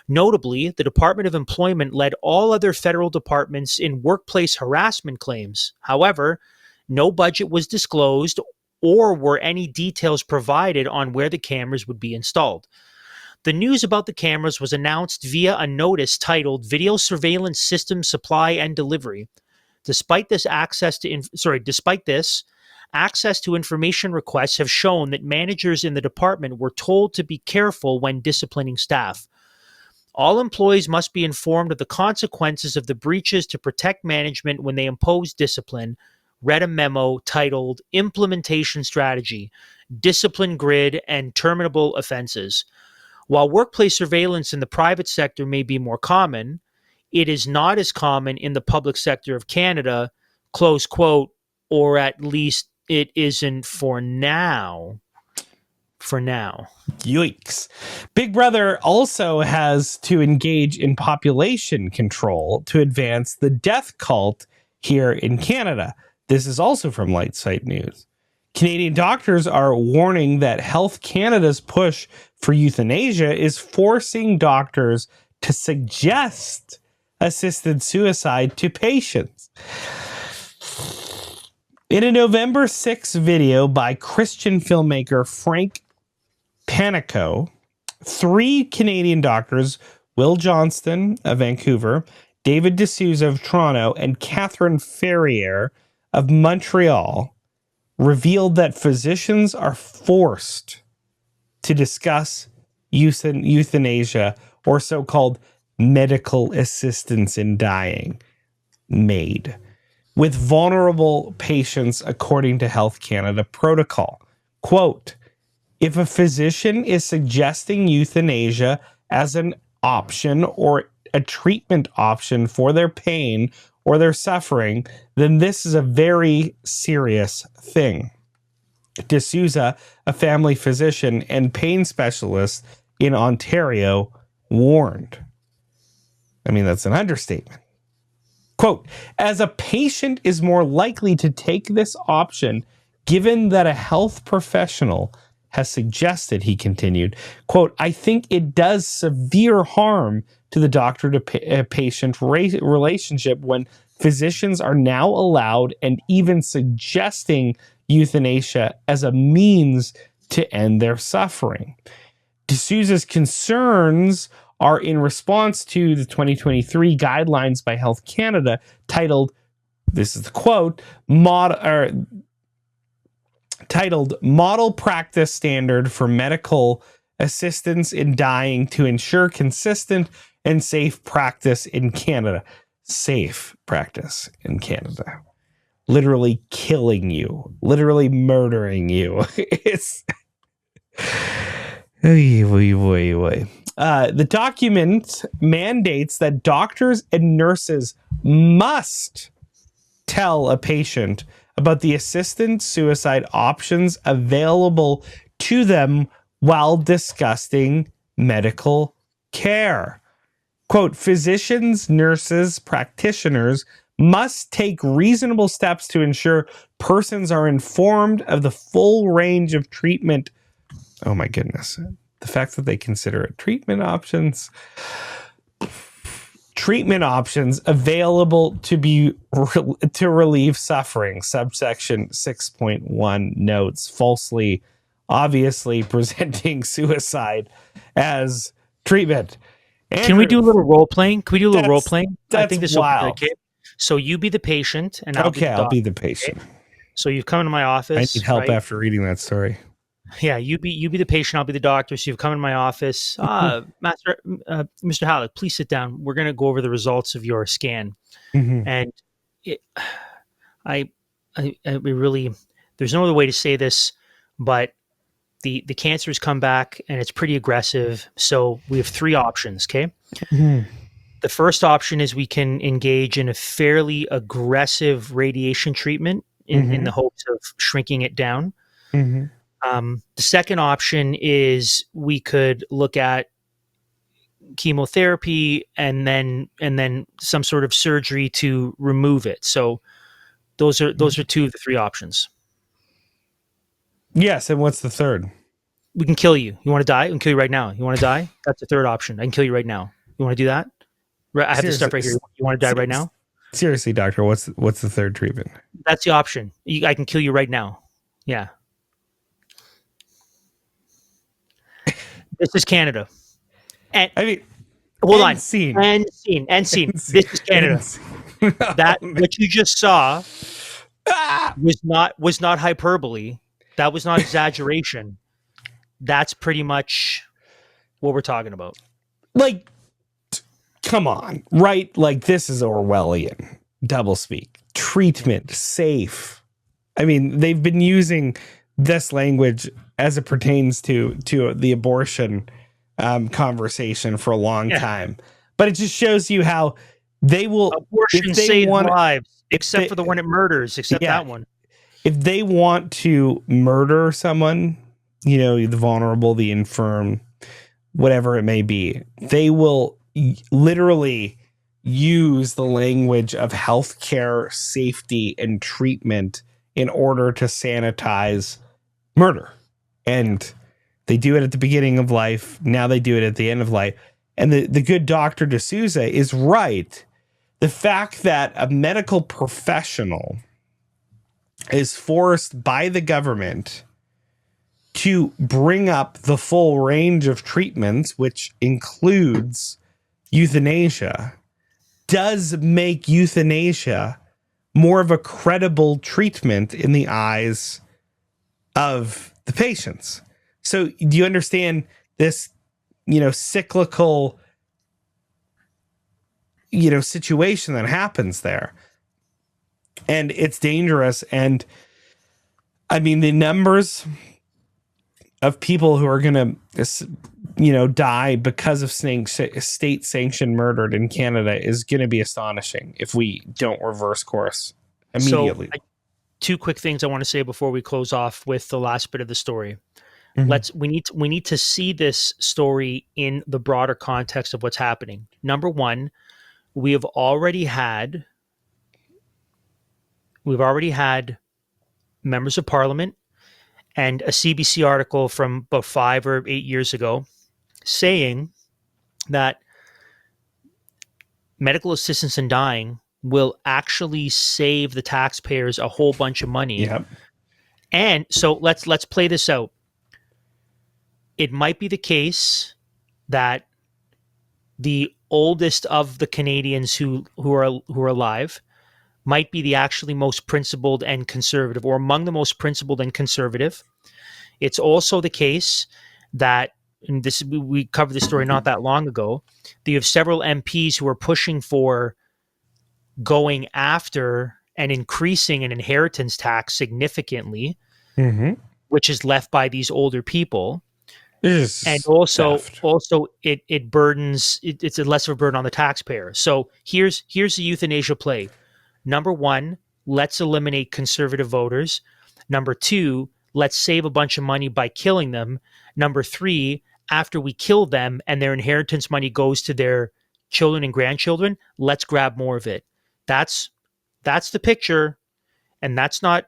Notably, the Department of Employment led all other federal departments in workplace harassment claims. However, no budget was disclosed or were any details provided on where the cameras would be installed. The news about the cameras was announced via a notice titled Video Surveillance System Supply and Delivery. Despite this, access to information requests have shown that managers in the department were told to be careful when disciplining staff. All employees must be informed of the consequences of the breaches to protect management when they impose discipline, read a memo titled Implementation Strategy, Discipline Grid, and Terminable Offenses. While workplace surveillance in the private sector may be more common, it is not as common in the public sector of Canada, close quote, or at least it isn't for now. For now. Yikes. Big Brother also has to engage in population control to advance the death cult here in Canada. This is also from Lightsite News. Canadian doctors are warning that Health Canada's push for euthanasia is forcing doctors to suggest assisted suicide to patients. In a November 6 video by Christian filmmaker Frank Panico, 3 Canadian doctors, Will Johnston of Vancouver, David D'Souza of Toronto, and Catherine Ferrier of Montreal, revealed that physicians are forced to discuss euthanasia, or so-called medical assistance in dying, MAID, with vulnerable patients according to Health Canada protocol. Quote, if a physician is suggesting euthanasia as an option or a treatment option for their pain or their suffering, then this is a very serious thing. D'Souza, a family physician and pain specialist in Ontario, warned. I mean, that's an understatement. Quote, as a patient is more likely to take this option, given that a health professional has suggested, he continued, quote, I think it does severe harm to the doctor to patient relationship when physicians are now allowed and even suggesting euthanasia as a means to end their suffering. D'Souza's concerns are in response to the 2023 guidelines by Health Canada titled, this is the quote, titled Model Practice Standard for Medical Assistance in Dying to ensure consistent and safe practice in Canada. Safe practice in Canada. Literally killing you. Literally murdering you. It's... The document mandates that doctors and nurses must tell a patient about the assisted suicide options available to them while discussing medical care. Quote, physicians, nurses, practitioners must take reasonable steps to ensure persons are informed of the full range of treatment. Oh my goodness. The fact that they consider it treatment options available to relieve suffering. Subsection 6.1 notes obviously presenting suicide as treatment. Andrew, can we do a little role playing? Can we do a little role playing? I think this wild. will be okay. So you be the patient, and I'll be the patient. Okay? So you've come into my office. I need help right? after reading that story. Yeah, you be the patient. I'll be the doctor. So you've come in my office. Mr. Hallick, please sit down. We're going to go over the results of your scan. Mm-hmm. And I really, there's no other way to say this, but the cancer has come back and it's pretty aggressive. So we have 3 options. Okay. Mm-hmm. The first option is we can engage in a fairly aggressive radiation treatment in the hopes of shrinking it down. Mm-hmm. The second option is we could look at chemotherapy and then some sort of surgery to remove it. So those are 2 of the 3 options. Yes, and what's the third? We can kill you. You want to die? We can kill you right now. You want to die? That's the third option. I can kill you right now. You want to do that? Right, I have this stuff right here. You want to die right now? Seriously, doctor, what's the third treatment? That's the option. I can kill you right now. Yeah. This is Canada. And I mean, hold on. end scene. End scene. End scene. This is Canada. End scene. That Oh, man. what you just saw Ah! was not hyperbole. That was not exaggeration. That's pretty much what we're talking about. Like, come on, right? Like, this is Orwellian doublespeak. Treatment safe. I mean, they've been using this language as it pertains to the abortion conversation for a long time, but it just shows you how they will abortion save lives, except for the one it murders, except that one. If they want to murder someone, you know, the vulnerable, the infirm, whatever it may be, they will literally use the language of healthcare, safety, and treatment in order to sanitize murder. And they do it at the beginning of life. Now they do it at the end of life. And the good Dr. D'Souza is right. The fact that a medical professional is forced by the government to bring up the full range of treatments, which includes euthanasia, does make euthanasia more of a credible treatment in the eyes of the patients. So do you understand this, you know, cyclical, you know, situation that happens there? And it's dangerous. And I mean, the numbers of people who are going to, you know, die because of state sanctioned murdered in Canada is going to be astonishing if we don't reverse course immediately. So, two quick things I want to say before we close off with the last bit of the story. Mm-hmm. We need to see this story in the broader context of what's happening. Number one, we've already had members of parliament and a CBC article from about 5 or 8 years ago saying that medical assistance in dying will actually save the taxpayers a whole bunch of money. Yep. And so let's play this out. It might be the case that the oldest of the Canadians who are alive might be the actually most principled and conservative, or among the most principled and conservative. It's also the case that, and this we covered this story not that long ago, that you have several MPs who are pushing for going after and increasing an inheritance tax significantly, which is left by these older people. And also it burdens, it's a less of a burden on the taxpayer. So here's the euthanasia play. Number one, let's eliminate conservative voters. Number two, let's save a bunch of money by killing them. Number three, after we kill them and their inheritance money goes to their children and grandchildren, let's grab more of it. That's the picture. And that's not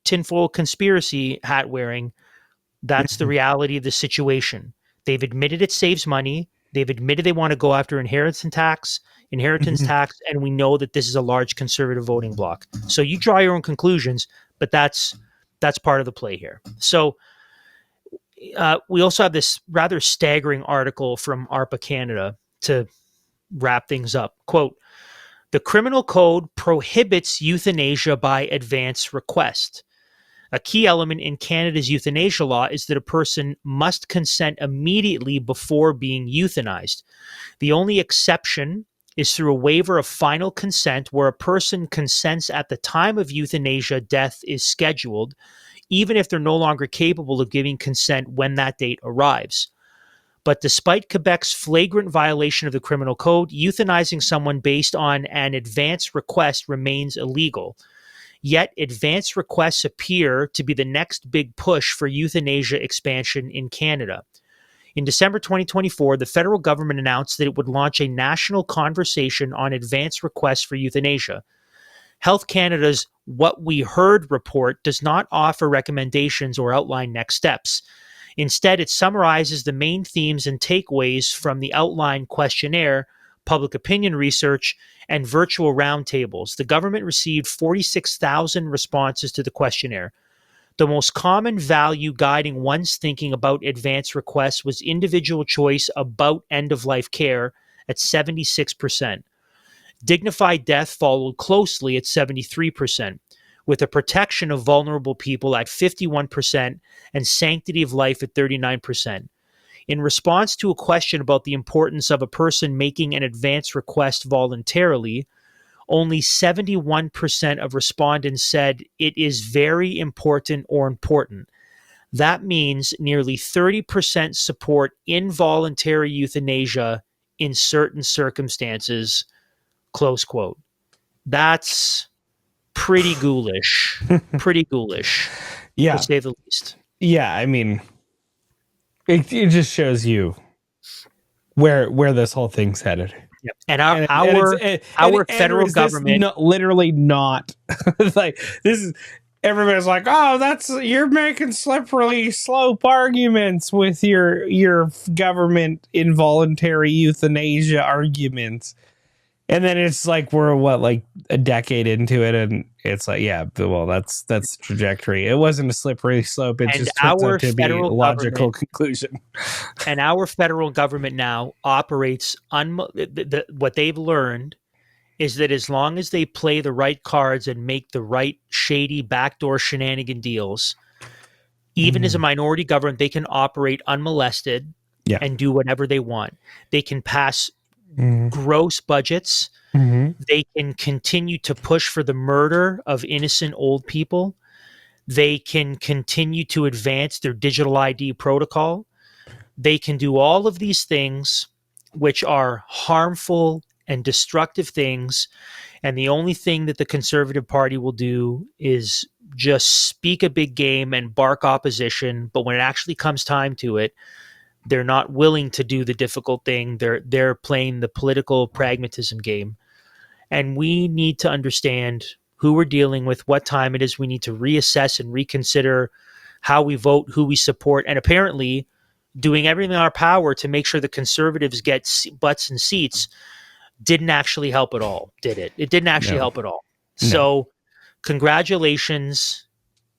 tinfoil conspiracy hat wearing. That's the reality of the situation. They've admitted it saves money. They've admitted they want to go after inheritance tax, and we know that this is a large conservative voting bloc. So you draw your own conclusions, but that's part of the play here. So we also have this rather staggering article from ARPA Canada to wrap things up. Quote, "The criminal code prohibits euthanasia by advance request. A key element in Canada's euthanasia law is that a person must consent immediately before being euthanized. The only exception is through a waiver of final consent, where a person consents at the time of euthanasia death is scheduled, even if they're no longer capable of giving consent when that date arrives. But despite Quebec's flagrant violation of the criminal code, euthanizing someone based on an advance request remains illegal. Yet advance requests appear to be the next big push for euthanasia expansion in Canada. In December 2024, the federal government announced that it would launch a national conversation on advance requests for euthanasia. Health Canada's What We Heard report does not offer recommendations or outline next steps. Instead, it summarizes the main themes and takeaways from the outline questionnaire, public opinion research, and virtual roundtables. The government received 46,000 responses to the questionnaire. The most common value guiding one's thinking about advance requests was individual choice about end-of-life care at 76%. Dignified death followed closely at 73%, with the protection of vulnerable people at 51% and sanctity of life at 39%. In response to a question about the importance of a person making an advance request voluntarily, only 71% of respondents said it is very important or important. That means nearly 30% support involuntary euthanasia in certain circumstances, close quote. That's pretty ghoulish, Yeah. to say the least. Yeah. I mean, it just shows you where this whole thing's headed. Yep. And our federal government, literally not like this is. Everybody's like, oh, you're making slippery slope arguments with your government involuntary euthanasia arguments. And then it's like we're like a decade into it, and it's like, yeah, well, that's the trajectory. It wasn't a slippery slope. It just turns out to be a logical conclusion. And our federal government now operates what they've learned is that as long as they play the right cards and make the right shady backdoor shenanigan deals, even as a minority government, they can operate unmolested and do whatever they want. They can pass gross budgets. They can continue to push for the murder of innocent old people. They can continue to advance their digital ID protocol. They can do all of these things, which are harmful and destructive things. And the only thing that the Conservative Party will do is just speak a big game and bark opposition. But when it actually comes time to it, they're not willing to do the difficult thing. They're playing the political pragmatism game. And we need to understand who we're dealing with, what time it is. We need to reassess and reconsider how we vote, who we support, and apparently doing everything in our power to make sure the Conservatives get butts and seats didn't actually help at all, did it? It didn't actually help at all. No. So congratulations.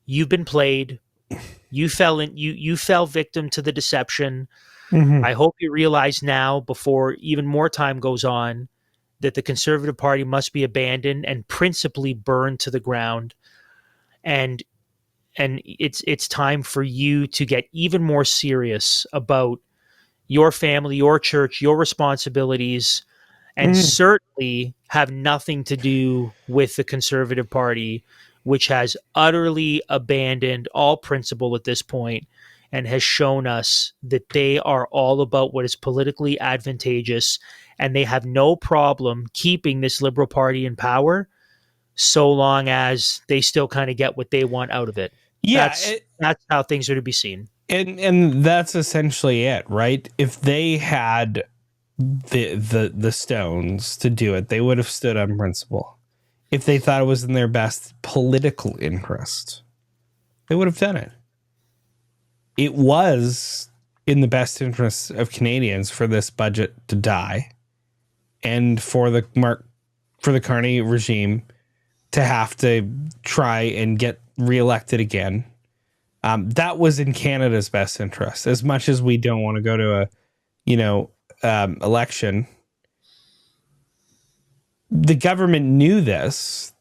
You've been played. You fell victim to the deception. I hope you realize now, before even more time goes on, that the Conservative Party must be abandoned and principally burned to the ground. And it's time for you to get even more serious about your family, your church, your responsibilities, and certainly have nothing to do with the Conservative Party, which has utterly abandoned all principle at this point and has shown us that they are all about what is politically advantageous, and they have no problem keeping this Liberal Party in power so long as they still kind of get what they want out of it. Yeah, that's how things are to be seen. And that's essentially it, right? If they had the stones to do it, they would have stood on principle. If they thought it was in their best political interest, they would have done it. It was in the best interest of Canadians for this budget to die, and for the Carney regime to have to try and get reelected again. That was in Canada's best interest. As much as we don't want to go to a election, the government knew this.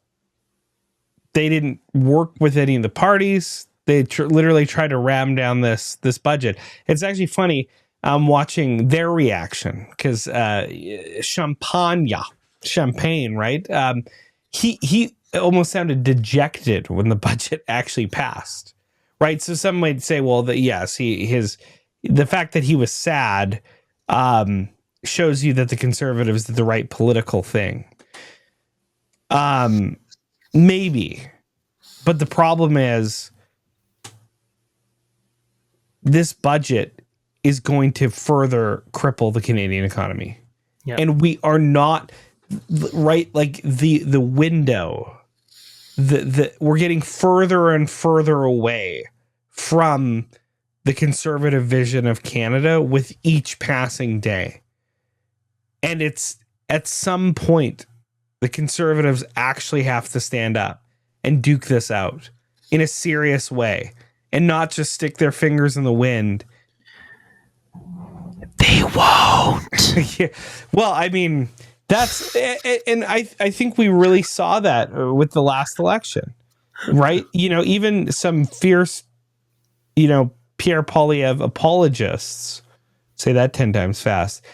They didn't work with any of the parties. They literally tried to ram down this budget. It's actually funny watching their reaction, because Champagne, right? He almost sounded dejected when the budget actually passed, right? So some might say, well, the fact that he was sad shows you that the Conservatives did the right political thing. Maybe, but the problem is this budget is going to further cripple the Canadian economy. Yep. And we are not right. Like the window, we're getting further and further away from the Conservative vision of Canada with each passing day. And it's at some point the Conservatives actually have to stand up and duke this out in a serious way and not just stick their fingers in the wind. They won't. Yeah. Well, I mean, that's, and I think we really saw that with the last election, right? You know, even some fierce, you know, Pierre Poilievre apologists, say that 10 times fast,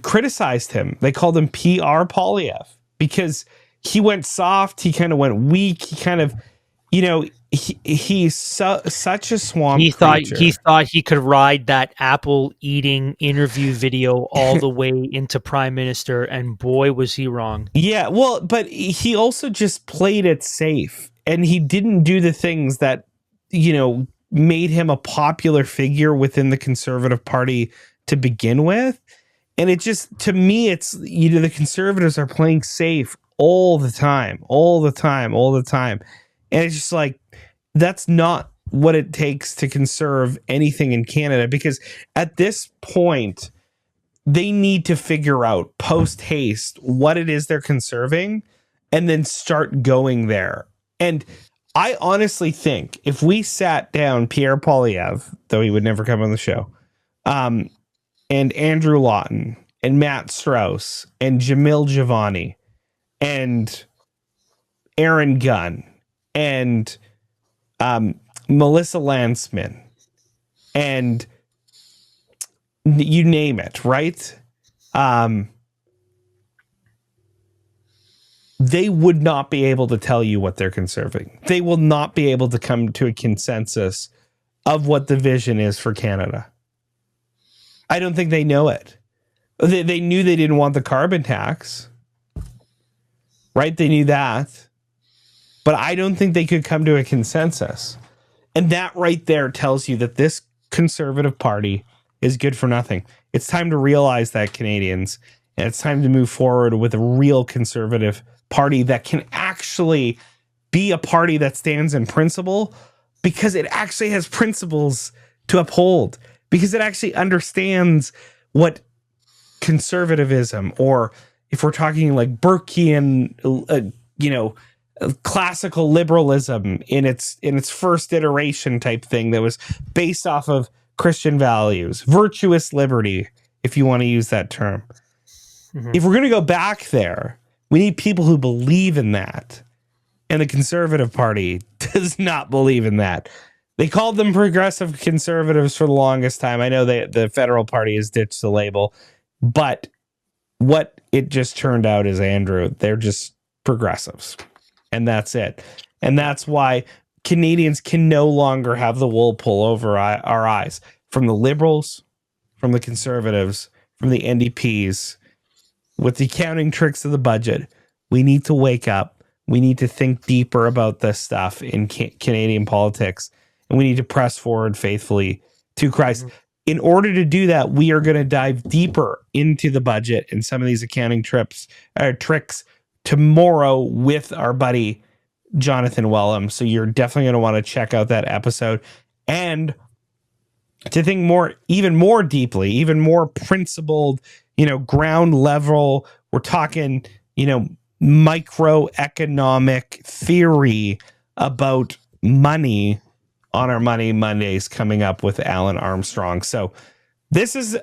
criticized him. They called him PR Poilievre because he went soft. He kind of went weak. He kind of, you know, he's such a swamp creature. He thought he could ride that apple eating interview video all the way into prime minister, and boy was he wrong. Yeah, well, but he also just played it safe, and he didn't do the things that, you know, made him a popular figure within the Conservative Party to begin with. And it just, to me, it's, you know, the Conservatives are playing safe all the time. And it's just like, that's not what it takes to conserve anything in Canada, because at this point, they need to figure out post haste what it is they're conserving and then start going there. And I honestly think if we sat down Pierre Poilievre, though he would never come on the show, and Andrew Lawton and Matt Strauss and Jamil Giovanni and Aaron Gunn and Melissa Landsman and you name it, right? They would not be able to tell you what they're conserving. They will not be able to come to a consensus of what the vision is for Canada. I don't think they know it. They knew they didn't want the carbon tax, right? They knew that. But I don't think they could come to a consensus. And that right there tells you that this Conservative Party is good for nothing. It's time to realize that, Canadians, and it's time to move forward with a real Conservative Party that can actually be a party that stands in principle, because it actually has principles to uphold, because it actually understands what conservatism, or if we're talking like Burkean, classical liberalism in its first iteration type thing that was based off of Christian values, virtuous liberty, if you want to use that term. Mm-hmm. If we're going to go back there, we need people who believe in that. And the Conservative Party does not believe in that. They called them progressive conservatives for the longest time. I know the federal party has ditched the label, but what it just turned out is, Andrew, they're just progressives. And that's it. And that's why Canadians can no longer have the wool pull over our eyes from the Liberals, from the Conservatives, from the NDPs. With the accounting tricks of the budget, we need to wake up. We need to think deeper about this stuff in Canadian politics. And we need to press forward faithfully to Christ. Mm-hmm. In order to do that, we are going to dive deeper into the budget and some of these accounting tricks tomorrow with our buddy Jonathan Wellham. So you're definitely going to want to check out that episode and to think even more deeply, even more principled, ground level. We're talking, microeconomic theory about money on our Money Mondays coming up with Alan Armstrong. So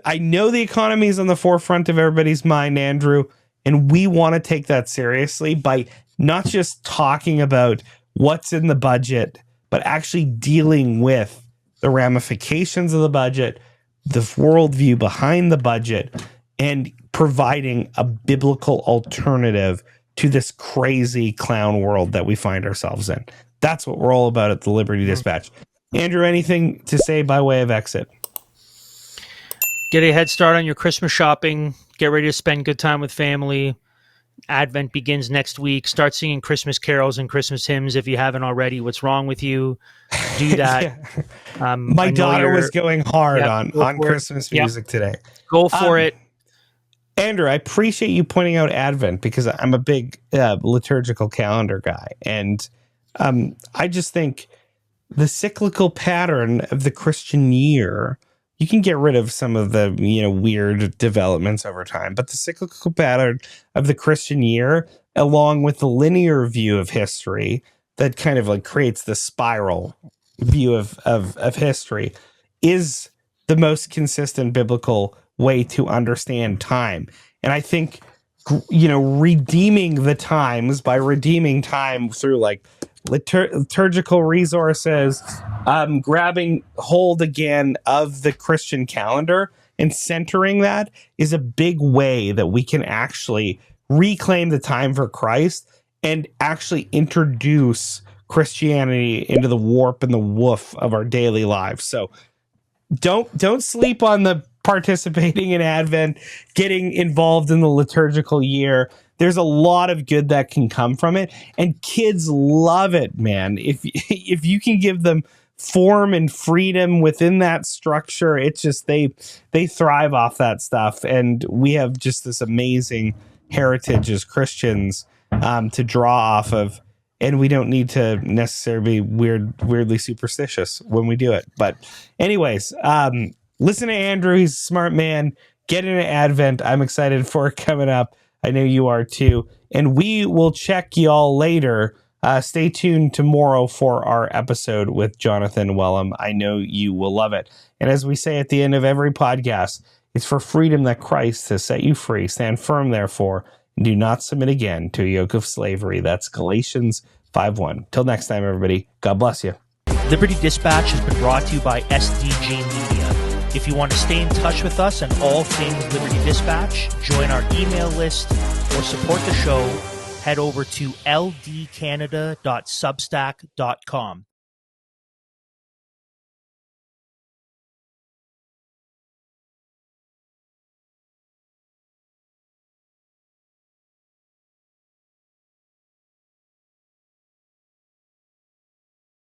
I know the economy is on the forefront of everybody's mind, Andrew, and we want to take that seriously by not just talking about what's in the budget, but actually dealing with the ramifications of the budget, the worldview behind the budget, and providing a biblical alternative to this crazy clown world that we find ourselves in. That's what we're all about at the Liberty Dispatch. Andrew, anything to say by way of exit? Get a head start on your Christmas shopping. Get ready to spend good time with family. Advent begins next week. Start singing Christmas carols and Christmas hymns if you haven't already. What's wrong with you? Do that. Yeah. My daughter was going hard on Christmas music today. Go for it. Andrew, I appreciate you pointing out Advent because I'm a big liturgical calendar guy. And I just think the cyclical pattern of the Christian year, you can get rid of some of the weird developments over time, but the cyclical pattern of the Christian year, along with the linear view of history, that kind of like creates the spiral view of history, is the most consistent biblical way to understand time. And I think, redeeming the times by redeeming time through like liturgical resources, grabbing hold again of the Christian calendar and centering that is a big way that we can actually reclaim the time for Christ and actually introduce Christianity into the warp and the woof of our daily lives. So don't sleep on the participating in Advent, getting involved in the liturgical year. There's a lot of good that can come from it, and kids love it, man. If you can give them form and freedom within that structure, it's just they thrive off that stuff, and we have just this amazing heritage as Christians to draw off of. And we don't need to necessarily be weirdly superstitious when we do it. But anyways, listen to Andrew. He's a smart man. Get into Advent. I'm excited for it coming up. I know you are too. And we will check y'all later. Stay tuned tomorrow for our episode with Jonathan Wellham. I know you will love it. And as we say at the end of every podcast, it's for freedom that Christ has set you free. Stand firm, therefore, and do not submit again to a yoke of slavery. That's Galatians 5:1. Till next time, everybody. God bless you. Liberty Dispatch has been brought to you by SDG Media. If you want to stay in touch with us on all things Liberty Dispatch, join our email list, or support the show, head over to ldcanada.substack.com.